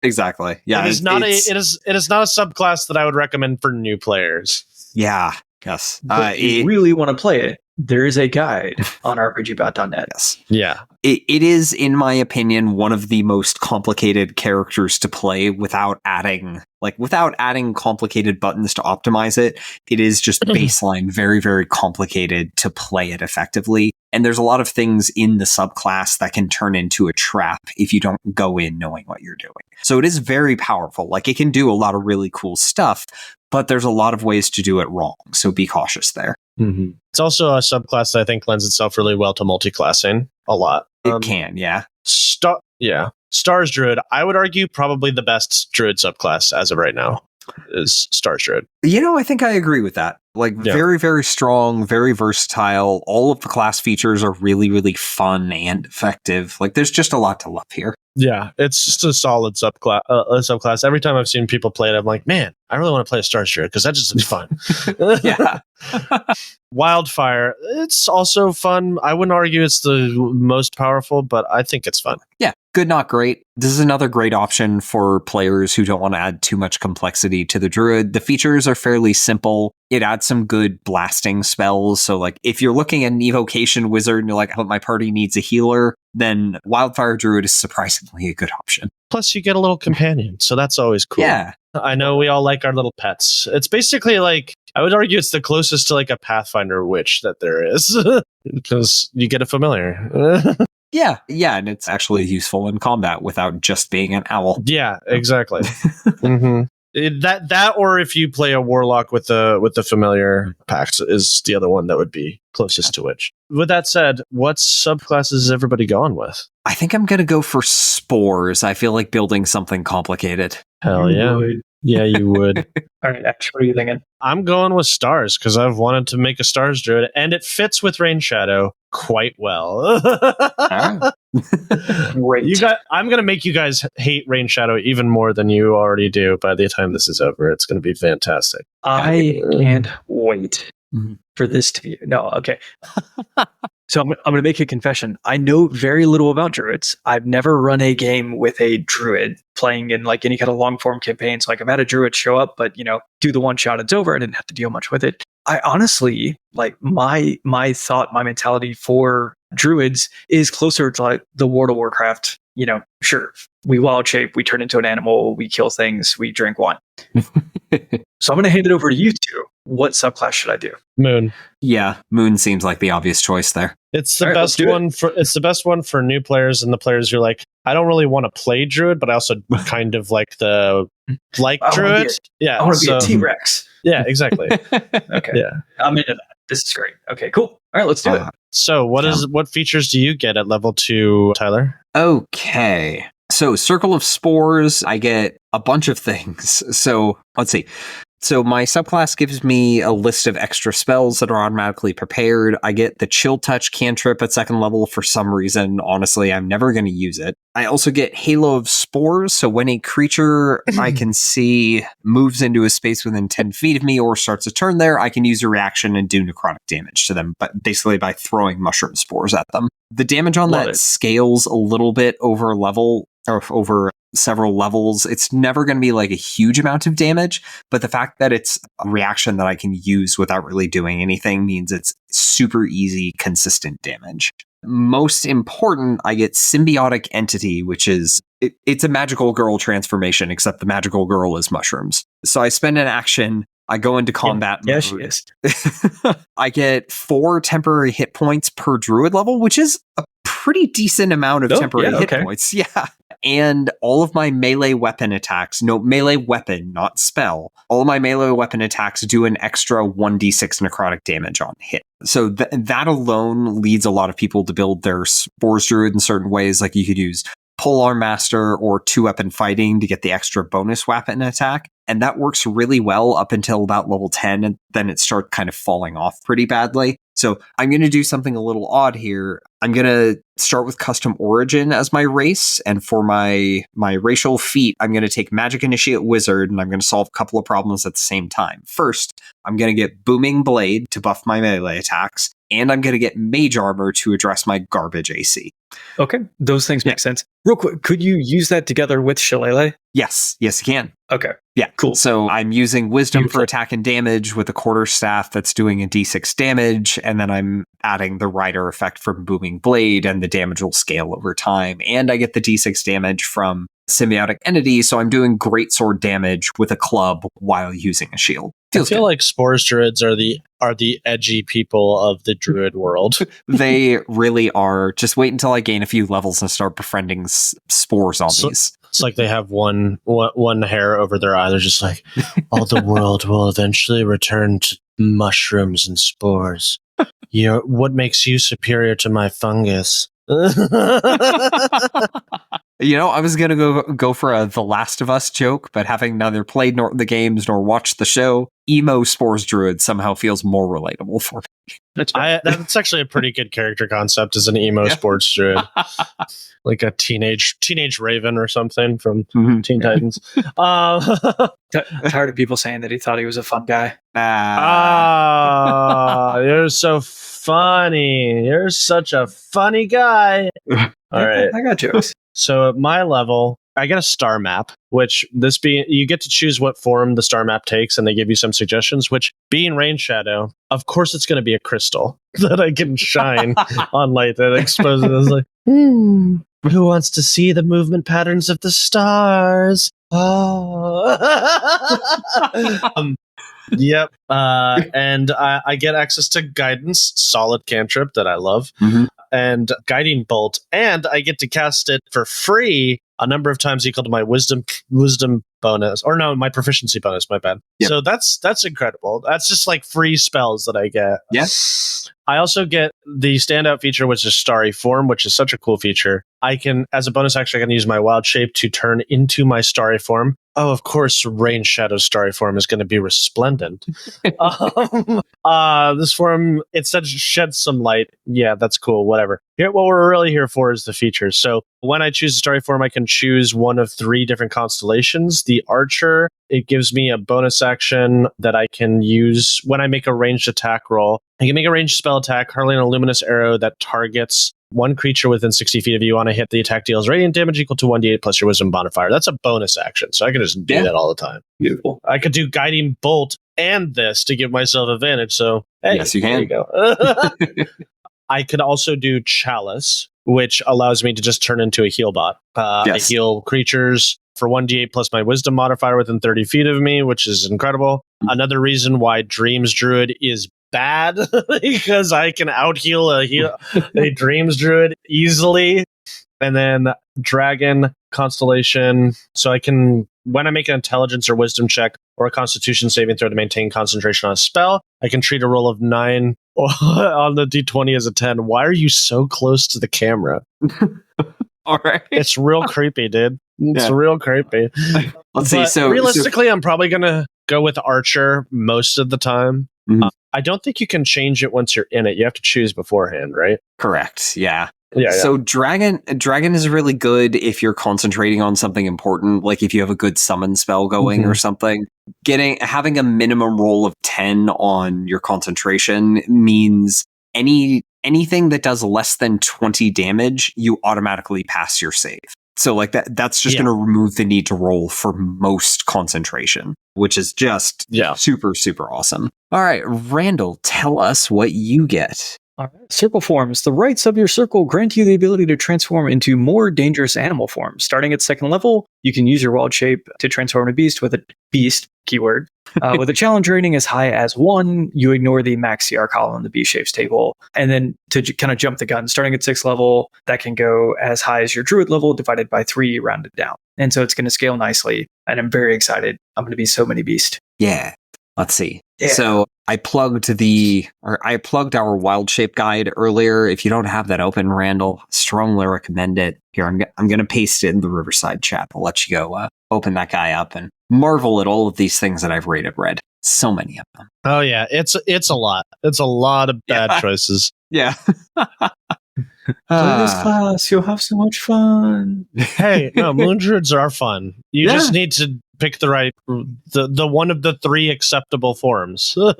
Speaker 3: Exactly. Yeah.
Speaker 2: It is not a subclass that I would recommend for new players.
Speaker 3: Yeah. Yes.
Speaker 1: If you really want to play it, there is a guide on RPGBOT.net.
Speaker 3: Yes.
Speaker 2: Yeah.
Speaker 3: It is, in my opinion, one of the most complicated characters to play without adding complicated buttons to optimize it. It is just baseline very, very complicated to play it effectively. And there's a lot of things in the subclass that can turn into a trap if you don't go in knowing what you're doing. So it is very powerful. Like, it can do a lot of really cool stuff, but there's a lot of ways to do it wrong. So be cautious there.
Speaker 2: Mm-hmm. It's also a subclass that I think lends itself really well to multi-classing a lot.
Speaker 3: It can, yeah.
Speaker 2: Stars Druid, I would argue probably the best Druid subclass as of right now is Stars Druid.
Speaker 3: I think I agree with that. Very, very strong, very versatile. All of the class features are really, really fun and effective. There's just a lot to love here.
Speaker 2: Yeah, it's just a solid subclass. Every time I've seen people play it, I'm like, man, I really want to play a Stars Druid because that just looks fun.
Speaker 3: Yeah.
Speaker 2: Wildfire, it's also fun. I wouldn't argue it's the most powerful, but I think it's fun.
Speaker 3: Yeah, good, not great. This is another great option for players who don't want to add too much complexity to the Druid. The features are fairly simple. It adds some good blasting spells. So if you're looking at an evocation wizard and you're like, my party needs a healer, then Wildfire Druid is surprisingly a good option.
Speaker 2: Plus you get a little companion. So that's always cool.
Speaker 3: Yeah.
Speaker 2: I know we all like our little pets. It's basically I would argue it's the closest to a Pathfinder witch that there is because you get a familiar.
Speaker 3: Yeah, and it's actually useful in combat without just being an owl.
Speaker 2: Yeah, exactly. Mm-hmm. That or if you play a warlock with the familiar packs is the other one that would be closest to which. With that said, what subclasses is everybody going with?
Speaker 3: I think I'm going to go for spores. I feel like building something complicated.
Speaker 2: Hell yeah. Yeah, you would.
Speaker 1: All right, Ash, what are you thinking?
Speaker 2: I'm going with stars because I've wanted to make a stars druid, and it fits with Rain Shadow quite well.
Speaker 1: Great.
Speaker 2: I'm going to make you guys hate Rain Shadow even more than you already do by the time this is over. It's going to be fantastic.
Speaker 1: I can't wait for this to be... No, okay. So I'm going to make a confession. I know very little about druids. I've never run a game with a druid playing in any kind of long form campaigns. I've had a druid show up, but do the one shot, it's over. I didn't have to deal much with it. I honestly my mentality for druids is closer to the World of Warcraft. Sure, we wild shape, we turn into an animal, we kill things, we drink wine. So I'm going to hand it over to you two. What subclass should I do?
Speaker 2: Moon.
Speaker 3: Yeah, Moon seems like the obvious choice there.
Speaker 2: It's the best one it's the best one for new players and the players who are I don't really want to play Druid, but I also kind of like Druid.
Speaker 1: I want to be a T-Rex.
Speaker 2: Yeah, exactly.
Speaker 1: Okay. Yeah. I'm into that. This is great. Okay, cool. All right, let's do it.
Speaker 2: So what features do you get at level 2, Tyler?
Speaker 3: Okay. So Circle of Spores, I get a bunch of things. So let's see. So my subclass gives me a list of extra spells that are automatically prepared. I get the Chill Touch cantrip at 2nd level for some reason. Honestly, I'm never going to use it. I also get Halo of Spores. So when a creature I can see moves into a space within 10 feet of me or starts a turn there, I can use a reaction and do necrotic damage to them, but basically by throwing mushroom spores at them. The damage on that scales a little bit over several levels. It's never going to be a huge amount of damage, but the fact that it's a reaction that I can use without really doing anything means it's super easy, consistent damage. Most important, I get Symbiotic Entity, which is it's a magical girl transformation, except the magical girl is mushrooms. So I spend an action, I go into combat mode.
Speaker 1: Yeah, she is.
Speaker 3: I get 4 temporary hit points per druid level, which is a pretty decent amount of temporary hit points. Yeah. And all of my melee weapon attacks, melee weapon, not spell. All of my melee weapon attacks do an extra 1d6 necrotic damage on hit. So that alone leads a lot of people to build their Spores Druid in certain ways. You could use Polearm Master or 2-weapon fighting to get the extra bonus weapon attack. And that works really well up until about level 10, and then it starts kind of falling off pretty badly. So I'm going to do something a little odd here. I'm going to start with Custom Origin as my race, and for my racial feat, I'm going to take Magic Initiate Wizard, and I'm going to solve a couple of problems at the same time. First, I'm going to get Booming Blade to buff my melee attacks, and I'm going to get Mage Armor to address my garbage AC.
Speaker 1: Okay, those things make sense. Real quick, could you use that together with Shillelagh?
Speaker 3: Yes, you can.
Speaker 1: Okay.
Speaker 3: Yeah,
Speaker 1: cool.
Speaker 3: So I'm using Wisdom for attack and damage with a quarterstaff that's doing a d6 damage, and then I'm adding the Rider effect from Booming Blade, and the damage will scale over time. And I get the d6 damage from Symbiotic Entity, so I'm doing greatsword damage with a club while using a shield.
Speaker 2: I feel like Spores Druids are the edgy people of the Druid world.
Speaker 3: They really are. Just wait until I gain a few levels and start befriending spores on these.
Speaker 2: It's like they have one hair over their eye. They're just like, all the world will eventually return to mushrooms and spores. What makes you superior to my fungus?
Speaker 3: I was going to go for a The Last of Us joke, but having neither played the games nor watched the show, emo Spores Druid somehow feels more relatable for me.
Speaker 2: That's actually a pretty good character concept as an emo sports druid. Like a teenage Raven or something from Teen Titans.
Speaker 1: Tired of people saying that he thought he was a fun guy.
Speaker 2: You're so funny. You're such a funny guy. All right.
Speaker 1: I got jokes.
Speaker 2: So at my level, I get a star map, you get to choose what form the star map takes, and they give you some suggestions, which being Rain Shadow, of course it's going to be a crystal that I can shine on light that exposes it. Like, who wants to see the movement patterns of the stars? Oh. Yep. And I get access to guidance, solid cantrip that I love, and guiding bolt, and I get to cast it for free a number of times equal to my wisdom bonus, or no, my proficiency bonus. My bad. Yep. So that's incredible. That's just like free spells that I get.
Speaker 3: Yes.
Speaker 2: I also get the standout feature, which is Starry Form, which is such a cool feature. I can, as a bonus action, I can use my Wild Shape to turn into my Starry Form. Oh, of course, Rain Shadow Starry Form is going to be resplendent. This form, it sheds some light. Yeah, that's cool. Whatever. What we're really here for is the features. So when I choose a Starry Form, I can choose one of 3 different constellations. The Archer, it gives me a bonus action that I can use when I make a ranged attack roll. I can make a ranged spell attack, hurling a luminous arrow that targets one creature within 60 feet of you. On a hit, the attack deals radiant damage equal to 1d8 plus your wisdom modifier. That's a bonus action, so I can just do that all the time.
Speaker 1: Beautiful.
Speaker 2: I could do guiding bolt and this to give myself advantage. So hey,
Speaker 3: yes, you can.
Speaker 2: There you go. I could also do Chalice, which allows me to just turn into a heal bot. I heal creatures for 1d8 plus my wisdom modifier within 30 feet of me, which is incredible. Another reason why Dreams Druid is bad, because I can out-heal a Dreams Druid easily. And then Dragon Constellation, so I can, when I make an intelligence or wisdom check or a constitution saving throw to maintain concentration on a spell, I can treat a roll of 9 on the d20 as a 10. Why are you so close to the camera?
Speaker 3: All right.
Speaker 2: It's real creepy, dude. It's real creepy.
Speaker 3: Let's see. So
Speaker 2: realistically, I'm probably going to go with Archer most of the time. I don't think you can change it once you're in it. You have to choose beforehand, right?
Speaker 3: Correct. Yeah.
Speaker 2: So
Speaker 3: Dragon is really good if you're concentrating on something important, like if you have a good summon spell going or something. Having a minimum roll of 10 on your concentration means anything that does less than 20 damage, you automatically pass your save. So like that's just going to remove the need to roll for most concentration, which is just super, super awesome. All right, Randall, tell us what you get.
Speaker 1: All right. Circle forms. The rights of your circle grant you the ability to transform into more dangerous animal forms. Starting at 2nd level, you can use your wild shape to transform a beast with a beast keyword. With a challenge rating as high as 1, you ignore the max CR column in the beast shapes table. And then to kind of jump the gun, starting at 6th level, that can go as high as your druid level divided by 3 rounded down. And so it's going to scale nicely. And I'm very excited. I'm going to be so many beast.
Speaker 3: Yeah. Let's see.
Speaker 1: Yeah.
Speaker 3: So I plugged our wild shape guide earlier. If you don't have that open, Randall, strongly recommend it. Here, I'm going to paste it in the Riverside chat. I'll let you go open that guy up and marvel at all of these things that I've rated red. So many of them.
Speaker 2: Oh yeah, it's a lot. It's a lot of bad choices.
Speaker 3: Yeah.
Speaker 1: Play this class, you'll have so much fun.
Speaker 2: Hey, no, Moon Druids are fun. You just need to pick the right, the one of the 3 acceptable forms.
Speaker 1: It's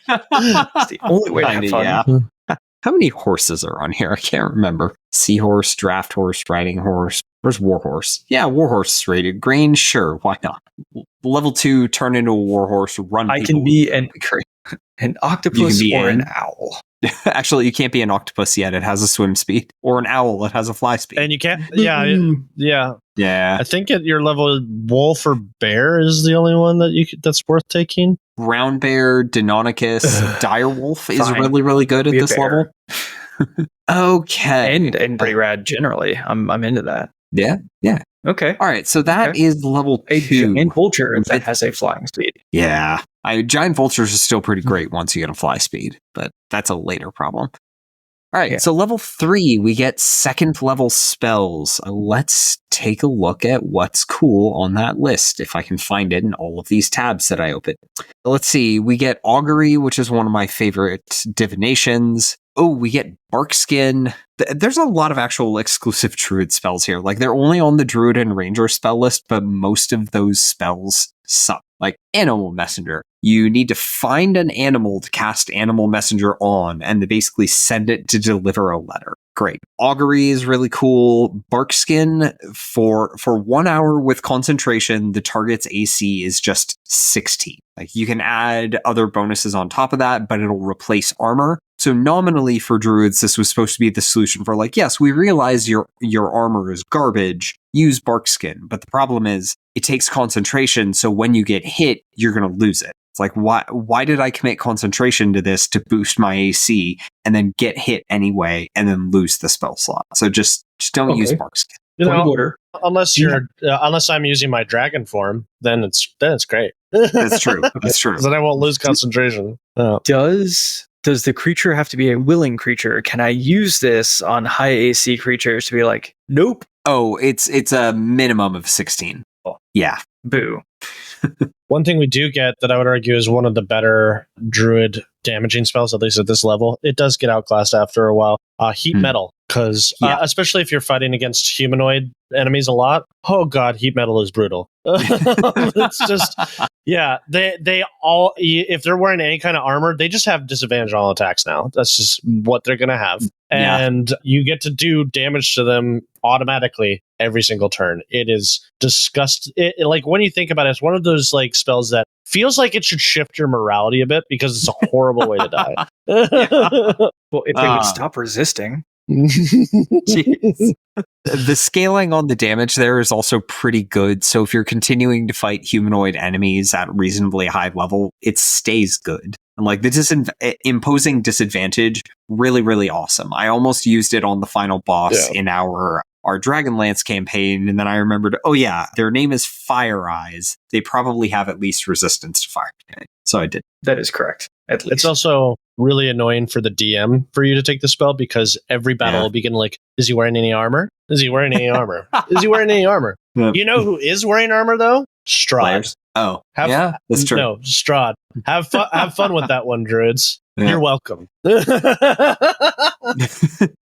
Speaker 1: the only way to have fun.
Speaker 3: Yeah. How many horses are on here? I can't remember. Seahorse, draft horse, riding horse. Where's warhorse? Yeah, warhorse is rated. Grain, sure, why not? Level 2, turn into a warhorse, run.
Speaker 1: I can be an octopus or an owl.
Speaker 3: Actually, you can't be an octopus yet. It has a swim speed. Or an owl. It has a fly speed.
Speaker 2: And you can't. Yeah. I think at your level, wolf or bear is the only one that's worth taking.
Speaker 3: Brown Bear, Deinonychus, Direwolf is
Speaker 1: Fine.
Speaker 3: really, really good at
Speaker 1: Be a
Speaker 3: this
Speaker 1: bear.
Speaker 3: level. Okay.
Speaker 1: And pretty rad generally. I'm into that.
Speaker 3: Yeah.
Speaker 1: Okay.
Speaker 3: All right, so that
Speaker 1: Okay.
Speaker 3: is level
Speaker 1: A
Speaker 3: 2.
Speaker 1: giant vulture that has a flying speed.
Speaker 3: Yeah. Giant vultures are still pretty great once you get a fly speed, but that's a later problem. All right,
Speaker 1: Yeah.
Speaker 3: so level 3, we get second level spells. Let's take a look at what's cool on that list, if I can find it in all of these tabs that I opened. Let's see, we get Augury, which is one of my favorite divinations. Oh, we get Barkskin. There's a lot of actual exclusive Druid spells here. Like, they're only on the Druid and Ranger spell list, but most of those spells suck. Like, Animal Messenger. You need to find an animal to cast Animal Messenger on, and to basically send it to deliver a letter. Great. Augury is really cool. Barkskin, for 1 hour with concentration, the target's AC is just 16. Like, you can add other bonuses on top of that, but it'll replace armor. So nominally for Druids, this was supposed to be the solution for like, yes, we realize your armor is garbage, use Barkskin. But the problem is it takes concentration, so when you get hit, you're going to lose it. It's like, why did I commit concentration to this to boost my AC and then get hit anyway and then lose the spell slot? So just don't use Barkskin.
Speaker 2: You know,
Speaker 1: Order.
Speaker 2: unless I'm using my dragon form, then it's great.
Speaker 3: That's true. That's true.
Speaker 2: Then I won't lose concentration. Oh.
Speaker 1: Does the creature have to be a willing creature? Can I use this on high AC creatures to be like, nope?
Speaker 3: Oh, it's a minimum of 16. Yeah.
Speaker 1: Boo.
Speaker 2: One thing we do get that I would argue is one of the better Druid damaging spells, at least at this level. It does get outclassed after a while. Heat metal, because especially if you're fighting against humanoid enemies a lot. Oh god, heat metal is brutal. It's just, yeah, they all, if they're wearing any kind of armor, they just have disadvantage on all attacks now. That's just what they're gonna have. And you get to do damage to them automatically every single turn. It is disgusting. Like, when you think about it, it's one of those like spells that feels like it should shift your morality a bit, because it's a horrible way to die.
Speaker 1: Well, if they would stop resisting.
Speaker 3: Jeez. The scaling on the damage there is also pretty good. So if you're continuing to fight humanoid enemies at reasonably high level, it stays good. And like the imposing disadvantage, really, really awesome. I almost used it on the final boss in our Dragonlance campaign, and then I remembered, oh yeah, their name is Fire Eyes. They probably have at least resistance to fire. So I did.
Speaker 1: That is correct. At least.
Speaker 2: It's also really annoying for the DM for you to take the spell, because every battle will begin like, is he wearing any armor? Is he wearing any armor? Is he wearing any armor? You know who is wearing armor though? Strahd.
Speaker 3: Oh, that's true.
Speaker 2: No, Strahd. Have fun with that one, Druids.
Speaker 3: Yeah.
Speaker 2: You're welcome.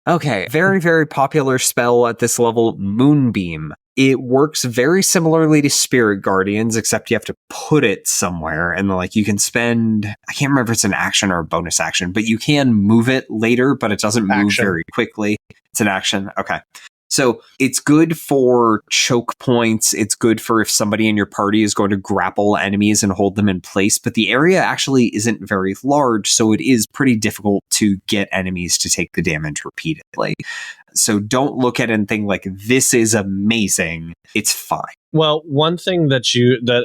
Speaker 3: Okay, very, very popular spell at this level, Moonbeam. It works very similarly to Spirit Guardians, except you have to put it somewhere, and like you can spend, I can't remember if it's an action or a bonus action, but you can move it later, but it doesn't move very quickly. It's an action. Okay. So it's good for choke points. It's good for if somebody in your party is going to grapple enemies and hold them in place. But the area actually isn't very large, so it is pretty difficult to get enemies to take the damage repeatedly. So don't look at it and think like, this is amazing. It's fine.
Speaker 2: Well, one thing that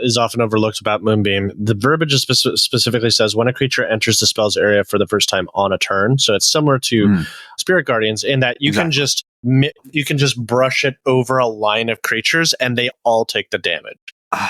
Speaker 2: is often overlooked about Moonbeam, the verbiage specifically says when a creature enters the spell's area for the first time on a turn. So it's similar to Spirit Guardians in that you can just brush it over a line of creatures and they all take the damage.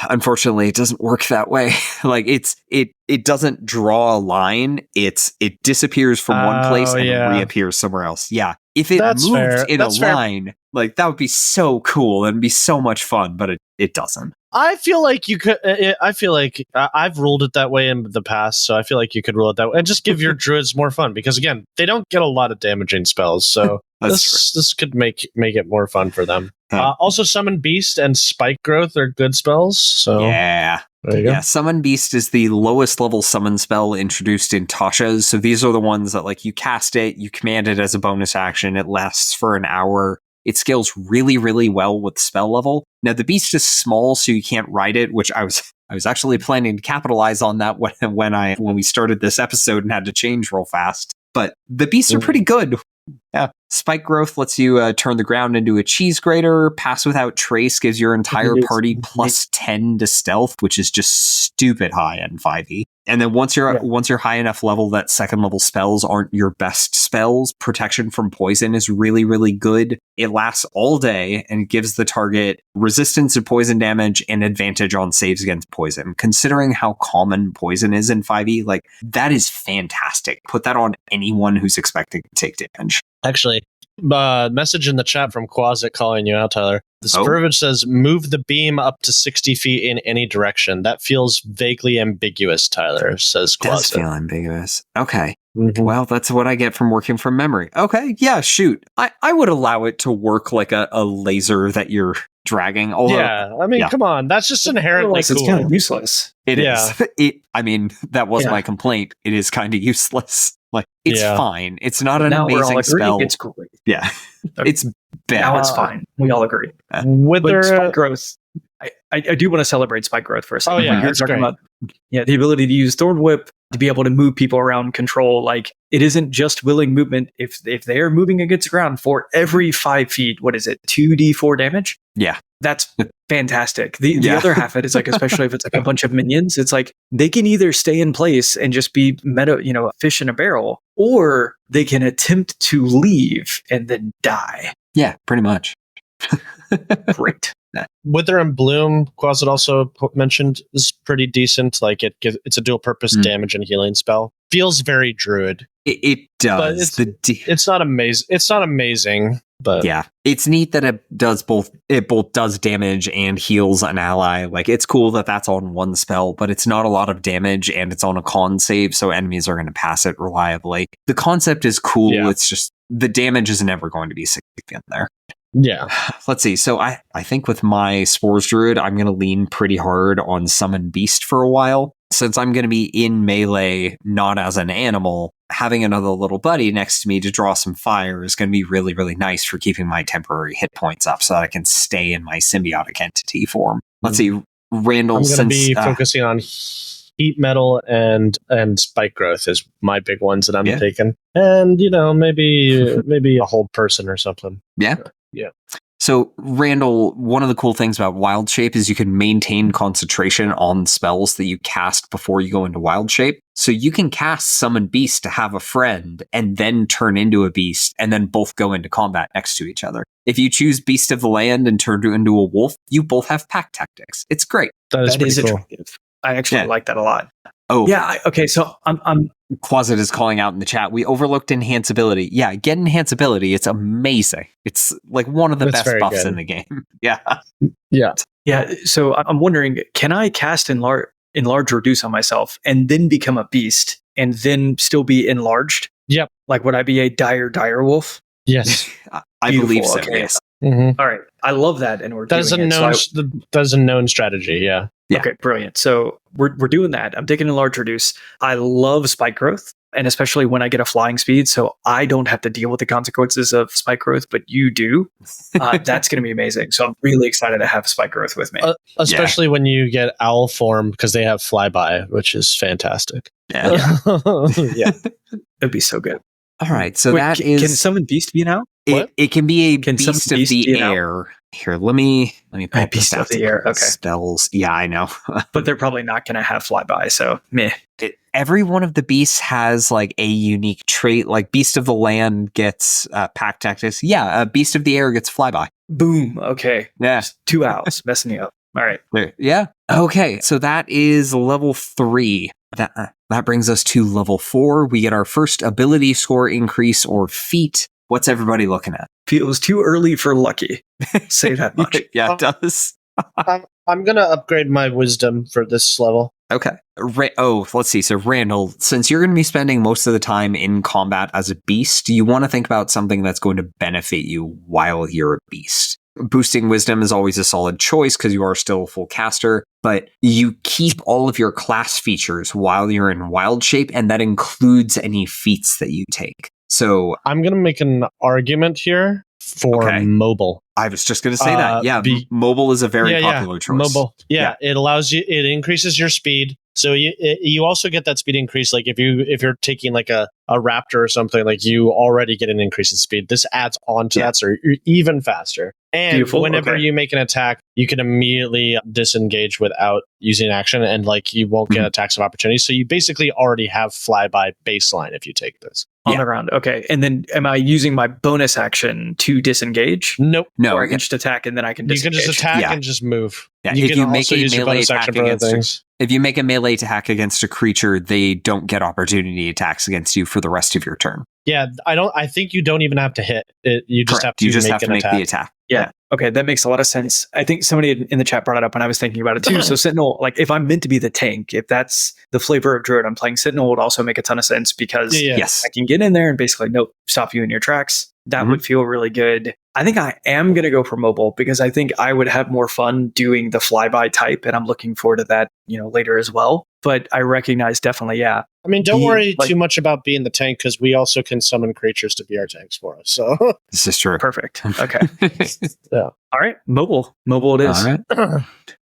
Speaker 3: Unfortunately, it doesn't work that way. Like it doesn't draw a line. It disappears from one place and reappears somewhere else. Yeah. If it moved in a line, like that would be so cool and be so much fun, but it doesn't.
Speaker 2: I feel like you could. I feel like I've ruled it that way in the past, so I feel like you could rule it that way and just give your druids more fun, because again, they don't get a lot of damaging spells, so this could make it more fun for them. Also, Summon Beast and Spike Growth are good spells. So
Speaker 3: yeah.
Speaker 2: There you go.
Speaker 3: Yeah, Summon Beast is the lowest level summon spell introduced in Tasha's. So these are the ones that like you cast it, you command it as a bonus action, it lasts for an hour. It scales really, really well with spell level. Now the beast is small, so you can't ride it, which I was actually planning to capitalize on that when we started this episode and had to change real fast. But the beasts are pretty good. Yeah. Spike Growth lets you turn the ground into a cheese grater. Pass Without Trace gives your entire party plus 10 to stealth, which is just stupid high in 5e. And then once you're high enough level that second level spells aren't your best spells, Protection from Poison is really, really good. It lasts all day and gives the target resistance to poison damage and advantage on saves against poison. Considering how common poison is in 5e, like, that is fantastic. Put that on anyone who's expecting to take damage.
Speaker 2: Actually, message in the chat from Quasit calling you out, Tyler. The verbiage says, move the beam up to 60 feet in any direction. That feels vaguely ambiguous, Tyler, says Quasit.
Speaker 3: It does feel ambiguous. Okay. Mm-hmm. Well, that's what I get from working from memory. Okay, yeah, shoot. I would allow it to work like a laser that you're dragging. Although,
Speaker 2: yeah, I mean, come on. That's just inherently cool.
Speaker 1: It's kind of useless.
Speaker 3: It is. I mean, that was my complaint. It is kind of useless. Like, it's fine. It's not an amazing spell.
Speaker 1: It's great.
Speaker 3: Yeah. It's bad.
Speaker 1: Now it's fine. We all agree.
Speaker 2: With
Speaker 1: Spike Growth, I do want to celebrate Spike Growth for a second.
Speaker 2: Oh, yeah, that's great.
Speaker 1: The ability to use Thorn Whip, to be able to move people around, control. Like, it isn't just willing movement. If they're moving against the ground for every 5 feet, what is it, 2d4 damage?
Speaker 3: Yeah.
Speaker 1: That's fantastic. The other half of it is like, especially if it's like a bunch of minions, it's like they can either stay in place and just be a fish in a barrel, or they can attempt to leave and then die.
Speaker 3: Yeah, pretty much.
Speaker 1: Great.
Speaker 2: Wither and Bloom, Quasit also mentioned, is pretty decent. Like, it's a dual purpose damage and healing spell. Feels very druid.
Speaker 3: It does.
Speaker 2: It's not amazing. It's not amazing, but
Speaker 3: yeah, it's neat that it both does damage and heals an ally. Like, it's cool that that's on one spell, but it's not a lot of damage and it's on a con save, so enemies are going to pass it reliably. The concept is cool. Yeah. It's just the damage is never going to be significant there.
Speaker 2: Yeah.
Speaker 3: Let's see. So I think with my Spores Druid, I'm going to lean pretty hard on Summon Beast for a while. Since I'm going to be in melee, not as an animal, having another little buddy next to me to draw some fire is going to be really, really nice for keeping my temporary hit points up so that I can stay in my symbiotic entity form. Let's see. Randall,
Speaker 2: I'm going to be focusing on Heat Metal and Spike Growth is my big ones that I'm taking. And, maybe a whole person or something.
Speaker 3: Yeah.
Speaker 2: Yeah.
Speaker 3: So, Randall, one of the cool things about Wild Shape is you can maintain concentration on spells that you cast before you go into Wild Shape. So you can cast Summon Beast to have a friend and then turn into a beast and then both go into combat next to each other. If you choose Beast of the Land and turn into a wolf, you both have pack tactics. It's great.
Speaker 2: That is pretty cool.
Speaker 1: Attractive. I actually like that a lot.
Speaker 3: Oh,
Speaker 1: yeah. Okay. So I'm
Speaker 3: Quasit is calling out in the chat. We overlooked enhanceability. Yeah, get enhanceability. It's amazing. It's like one of the best buffs in the game. Yeah.
Speaker 2: Yeah.
Speaker 1: Yeah. So I'm wondering, can I cast enlarge reduce on myself and then become a beast and then still be enlarged?
Speaker 2: Yep.
Speaker 1: Like, would I be a dire wolf?
Speaker 2: Yes.
Speaker 3: I believe so.
Speaker 1: Okay.
Speaker 3: Yes.
Speaker 1: Mm-hmm. All right. I love that. And
Speaker 2: that's a known strategy. Yeah.
Speaker 1: Okay, brilliant. So we're doing that. I'm taking enlarge reduce. I love Spike Growth, and especially when I get a flying speed, so I don't have to deal with the consequences of Spike Growth, but you do. That's going to be amazing. So I'm really excited to have Spike Growth with me.
Speaker 2: Especially when you get Owl form, because they have flyby, which is fantastic.
Speaker 3: Yeah.
Speaker 2: Yeah.
Speaker 1: It'd be so good.
Speaker 3: All right, so
Speaker 1: can Summon Beast be now?
Speaker 3: It can be a Beast of the Air. Here, let me put
Speaker 1: Beast of the Air. Okay.
Speaker 3: Spells. Yeah, I know.
Speaker 1: But they're probably not going to have flyby, so meh.
Speaker 3: Every one of the beasts has like a unique trait. Like Beast of the Land gets pack tactics. Yeah, Beast of the Air gets flyby.
Speaker 1: Boom. Okay.
Speaker 3: Yeah.
Speaker 1: Just 2 owls messing you up. All right.
Speaker 3: Yeah. Okay, so that is level 3. That brings us to level 4. We get our first ability score increase or feat. What's everybody looking at?
Speaker 1: Feels too early for lucky. Say that much.
Speaker 3: Yeah, it does.
Speaker 2: I'm going to upgrade my wisdom for this level.
Speaker 3: Okay. Let's see. So, Randall, since you're going to be spending most of the time in combat as a beast, you want to think about something that's going to benefit you while you're a beast. Boosting wisdom is always a solid choice because you are still a full caster, but you keep all of your class features while you're in wild shape, and that includes any feats that you take. So
Speaker 2: I'm going to make an argument here for mobile.
Speaker 3: I was just going to say that. Yeah, mobile is a very popular choice.
Speaker 2: Mobile. Yeah, it allows you, it increases your speed. So you also get that speed increase. Like if you're taking like a raptor or something, like you already get an increase in speed. This adds on to that, so you're even faster. And
Speaker 1: Beautiful.
Speaker 2: whenever
Speaker 1: Okay.
Speaker 2: you make an attack, you can immediately disengage without using action, and like you won't get attacks of opportunity. So you basically already have flyby baseline if you take this.
Speaker 1: On the ground. Okay. And then am I using my bonus action to disengage?
Speaker 2: Nope.
Speaker 3: No,
Speaker 1: Or I can just attack and then I can
Speaker 2: You
Speaker 1: disengage?
Speaker 2: can just attack
Speaker 3: Yeah.
Speaker 2: and just move.
Speaker 3: Yeah,
Speaker 2: You
Speaker 3: if
Speaker 2: can
Speaker 3: you make
Speaker 2: also
Speaker 3: a
Speaker 2: use your
Speaker 3: melee
Speaker 2: bonus
Speaker 3: attack
Speaker 2: action for other
Speaker 3: against
Speaker 2: things.
Speaker 3: if you make a melee attack against a creature, they don't get opportunity attacks against you for the rest of your turn.
Speaker 2: Yeah, I think you don't even have to hit it. You just
Speaker 3: Correct.
Speaker 2: have to
Speaker 3: You just
Speaker 2: make
Speaker 3: have to
Speaker 2: an
Speaker 3: make
Speaker 2: attack.
Speaker 3: the attack.
Speaker 1: Yeah. Okay. That makes a lot of sense. I think somebody in the chat brought it up when I was thinking about it too. So Sentinel, like if I'm meant to be the tank, if that's the flavor of Druid I'm playing, Sentinel would also make a ton of sense because
Speaker 2: Yeah.
Speaker 3: Yes.
Speaker 1: I can get in there and basically stop you in your tracks. That
Speaker 3: Mhm.
Speaker 1: would feel really good. I think I am going to go for mobile because I think I would have more fun doing the flyby type, and I'm looking forward to that, later as well. But I recognize definitely, yeah.
Speaker 2: I mean, don't
Speaker 1: Be-
Speaker 2: worry
Speaker 1: like-
Speaker 2: too much about being the tank because we also can summon creatures to be our tanks for us. So
Speaker 3: This is true.
Speaker 1: Perfect. Okay.
Speaker 2: yeah.
Speaker 1: All right. Mobile it is.
Speaker 3: All right.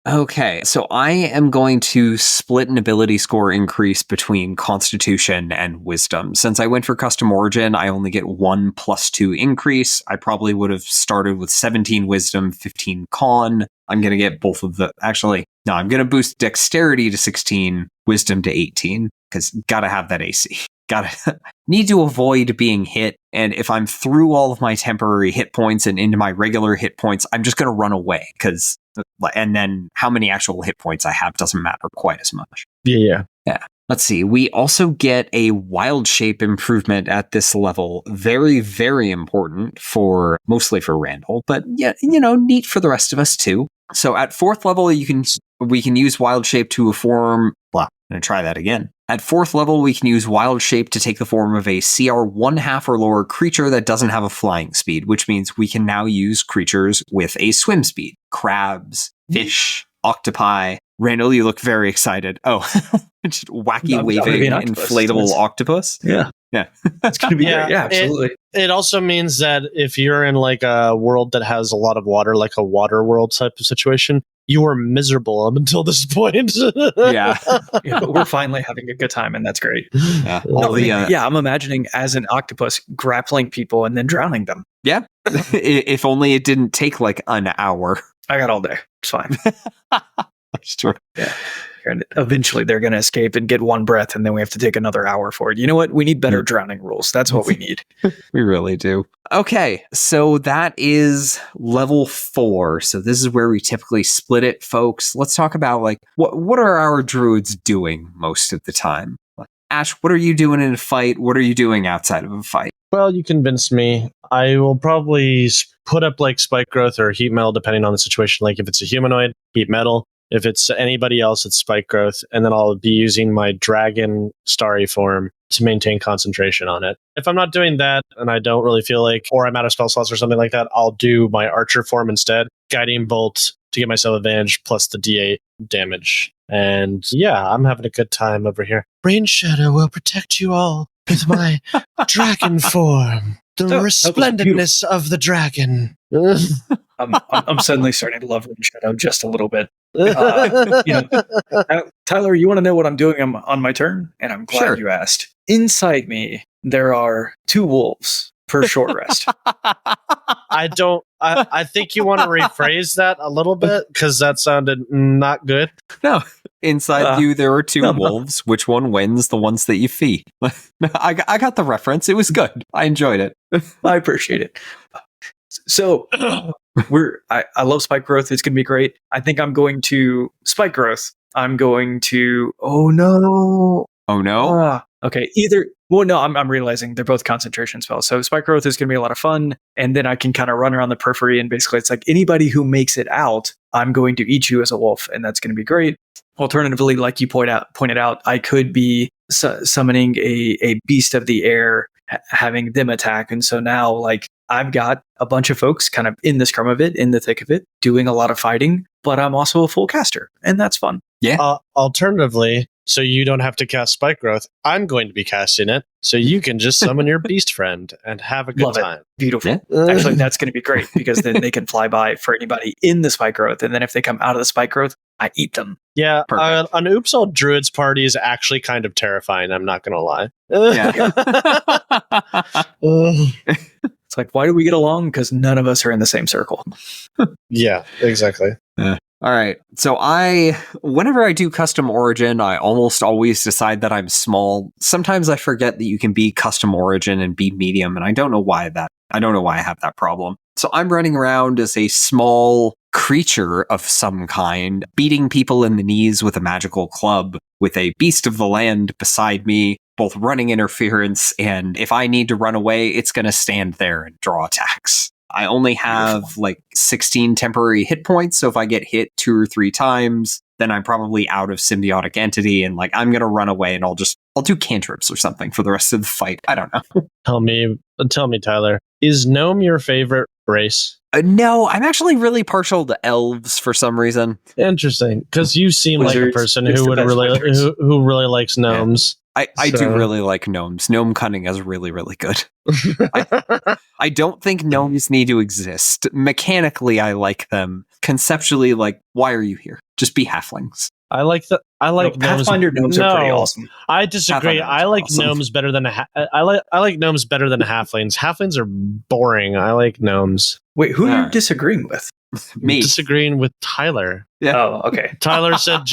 Speaker 3: Okay, so I am going to split an ability score increase between Constitution and Wisdom. Since I went for Custom Origin, I only get 1 +2 increase. I probably would have started with 17 Wisdom, 15 Con. I'm going to get both of the... Actually, no, I'm going to boost Dexterity to 16, Wisdom to 18, because gotta have that AC. Gotta need to avoid being hit, and if I'm through all of my temporary hit points and into my regular hit points, I'm just going to run away, and then how many actual hit points I have doesn't matter quite as much.
Speaker 2: Yeah.
Speaker 3: Let's see. We also get a wild shape improvement at this level. Very, very important mostly for Randall, but yeah, neat for the rest of us too. So at 4th level, we can use wild shape to form. Well, I'm going to try that again. At 4th level, we can use wild shape to take the form of a CR 1/2 or lower creature that doesn't have a flying speed, which means we can now use creatures with a swim speed. Crabs, fish, octopi. Randall, you look very excited. Oh, just wacky
Speaker 1: I'm
Speaker 3: waving
Speaker 1: gonna be an octopus.
Speaker 3: inflatable octopus.
Speaker 1: Yeah.
Speaker 3: Yeah.
Speaker 1: It's going to be
Speaker 2: Yeah,
Speaker 1: great. Yeah, absolutely.
Speaker 2: It also means that if you're in like a world that has a lot of water, like a water world type of situation, you are miserable up until this point.
Speaker 3: Yeah.
Speaker 1: Yeah, but we're finally having a good time, and that's great.
Speaker 3: Yeah.
Speaker 1: No, yeah, I'm imagining as an octopus grappling people and then drowning them.
Speaker 3: Yeah. If only it didn't take like an hour.
Speaker 1: I got all day. It's fine.
Speaker 3: That's true.
Speaker 1: Yeah. And eventually they're going to escape and get one breath, and then we have to take another hour for it. You know what? We need better drowning rules. That's what we need.
Speaker 3: We really do. Okay, so that is level 4. So this is where we typically split it, folks. Let's talk about like what are our druids doing most of the time? Ash, what are you doing in a fight? What are you doing outside of a fight?
Speaker 2: Well, you convinced me. I will probably put up like spike growth or heat metal, depending on the situation. Like if it's a humanoid, heat metal. If it's anybody else, it's spike growth. And then I'll be using my dragon starry form to maintain concentration on it. If I'm not doing that and I don't really feel like, or I'm out of spell slots or something like that, I'll do my archer form instead. Guiding bolt to get myself advantage plus the D8 damage. And yeah, I'm having a good time over here. Rain Shadow will protect you all with my dragon form. The resplendentness of the dragon.
Speaker 1: I'm suddenly starting to love Rain Shadow just a little bit. Tyler, you want to know what I'm doing on my turn? And I'm glad you asked. Inside me, there are 2 wolves per short rest.
Speaker 2: I think you want to rephrase that a little bit because that sounded not good.
Speaker 3: No. Inside you, there are 2 wolves. Which one wins? The ones that you feed. I got the reference. It was good. I enjoyed it.
Speaker 1: I appreciate it. So I love spike growth. It's going to be great. I think I'm going to spike growth. I'm going to, oh no. Okay. I'm realizing they're both concentration spells. So spike growth is going to be a lot of fun. And then I can kind of run around the periphery and basically it's like anybody who makes it out, I'm going to eat you as a wolf. And that's going to be great. Alternatively, like you pointed out, I could be summoning a beast of the air, having them attack. And so now like I've got a bunch of folks kind of in the scrum of it, in the thick of it, doing a lot of fighting, but I'm also a full caster and that's fun.
Speaker 3: Yeah.
Speaker 2: Alternatively, so you don't have to cast spike growth, I'm going to be casting it. So you can just summon your beast friend and have a good time.
Speaker 1: Beautiful.
Speaker 3: Yeah.
Speaker 1: Actually, that's going to be great because then they can fly by for anybody in the spike growth. And then if they come out of the spike growth, I eat them.
Speaker 2: Yeah,
Speaker 3: Perfect.
Speaker 2: an Oops All Druids party is actually kind of terrifying. I'm not going to lie.
Speaker 3: Yeah.
Speaker 1: It's like, why do we get along? Because none of us are in the same circle.
Speaker 2: Yeah, exactly.
Speaker 3: All right. So whenever I do custom origin, I almost always decide that I'm small. Sometimes I forget that you can be custom origin and be medium, and I don't know why I have that problem. So I'm running around as a small creature of some kind, beating people in the knees with a magical club, with a beast of the land beside me, both running interference, and if I need to run away, it's going to stand there and draw attacks. I only have 16 temporary hit points, so if I get hit 2 or 3 times, then I'm probably out of symbiotic entity, and I'm going to run away, and I'll do cantrips or something for the rest of the fight. I don't know.
Speaker 2: Tell me, Tyler, is gnome your favorite race?
Speaker 3: No, I'm actually really partial to elves for some reason.
Speaker 2: Interesting, because you seem like a person who would who really likes gnomes.
Speaker 3: I do really like gnomes. Gnome cunning is really, really good. I don't think gnomes need to exist. Mechanically, I like them. Conceptually, why are you here? Just be halflings.
Speaker 2: I like gnomes.
Speaker 1: Pathfinder gnomes are pretty awesome.
Speaker 2: I disagree. I like gnomes better than I like gnomes better than halflings. Halflings are boring. I like gnomes.
Speaker 1: Wait, who are you disagreeing with?
Speaker 3: Me.
Speaker 2: Disagreeing with Tyler.
Speaker 3: Yeah.
Speaker 1: Oh, okay.
Speaker 2: Tyler said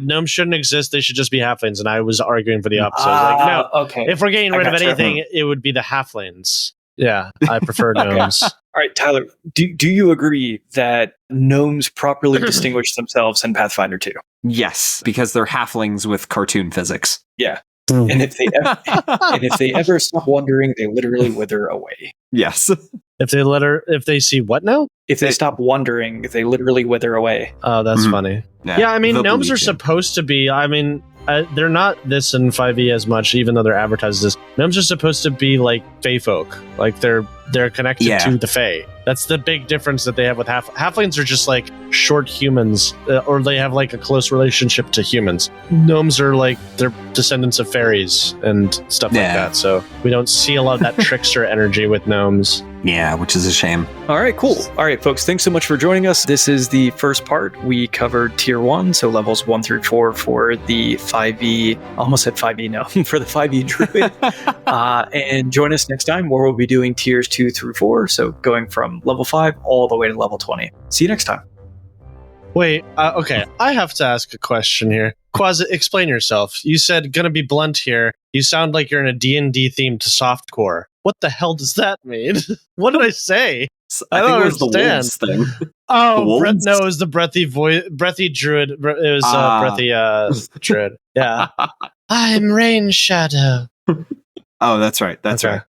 Speaker 2: gnomes shouldn't exist. They should just be halflings, and I was arguing for the opposite. I was like, no.
Speaker 1: Okay.
Speaker 2: If we're getting rid of anything, it would be the halflings. Yeah, I prefer gnomes.
Speaker 1: All right, Tyler, do you agree that gnomes properly distinguish themselves in Pathfinder 2?
Speaker 3: Yes, because they're halflings with cartoon physics.
Speaker 1: Yeah. And if they ever stop wondering, they literally wither away.
Speaker 3: Yes.
Speaker 2: If they see what now?
Speaker 1: If they stop wondering, they literally wither away.
Speaker 2: Oh, that's funny. Yeah, I mean, gnomes are supposed to be. I mean, they're not this in 5e as much, even though they're advertised as. Gnomes are supposed to be like fae folk. Like they're connected to the fae. That's the big difference that they have with halflings are just like short humans, or they have like a close relationship to humans. Gnomes are like they're descendants of fairies and stuff like that. So we don't see a lot of that trickster energy with gnomes.
Speaker 3: Yeah, which is a shame.
Speaker 1: All right, cool. All right, folks, thanks so much for joining us. This is the first part. We covered tier 1, so levels 1 through 4 for the 5e, almost said 5e, no, for the 5e druid. And join us next time where we'll be doing tiers 2 through 4, so going from level 5 all the way to level 20. See you next time.
Speaker 2: Wait, okay, I have to ask a question here. Quasi, explain yourself. You said gonna be blunt here. You sound like you're in a D&D theme to softcore. What the hell does that mean? What did I say?
Speaker 3: I don't think it was the wolves thing.
Speaker 2: Oh, no, it was the breathy druid. It was breathy druid. Yeah. I'm Rain Shadow.
Speaker 3: Oh, that's right. That's right.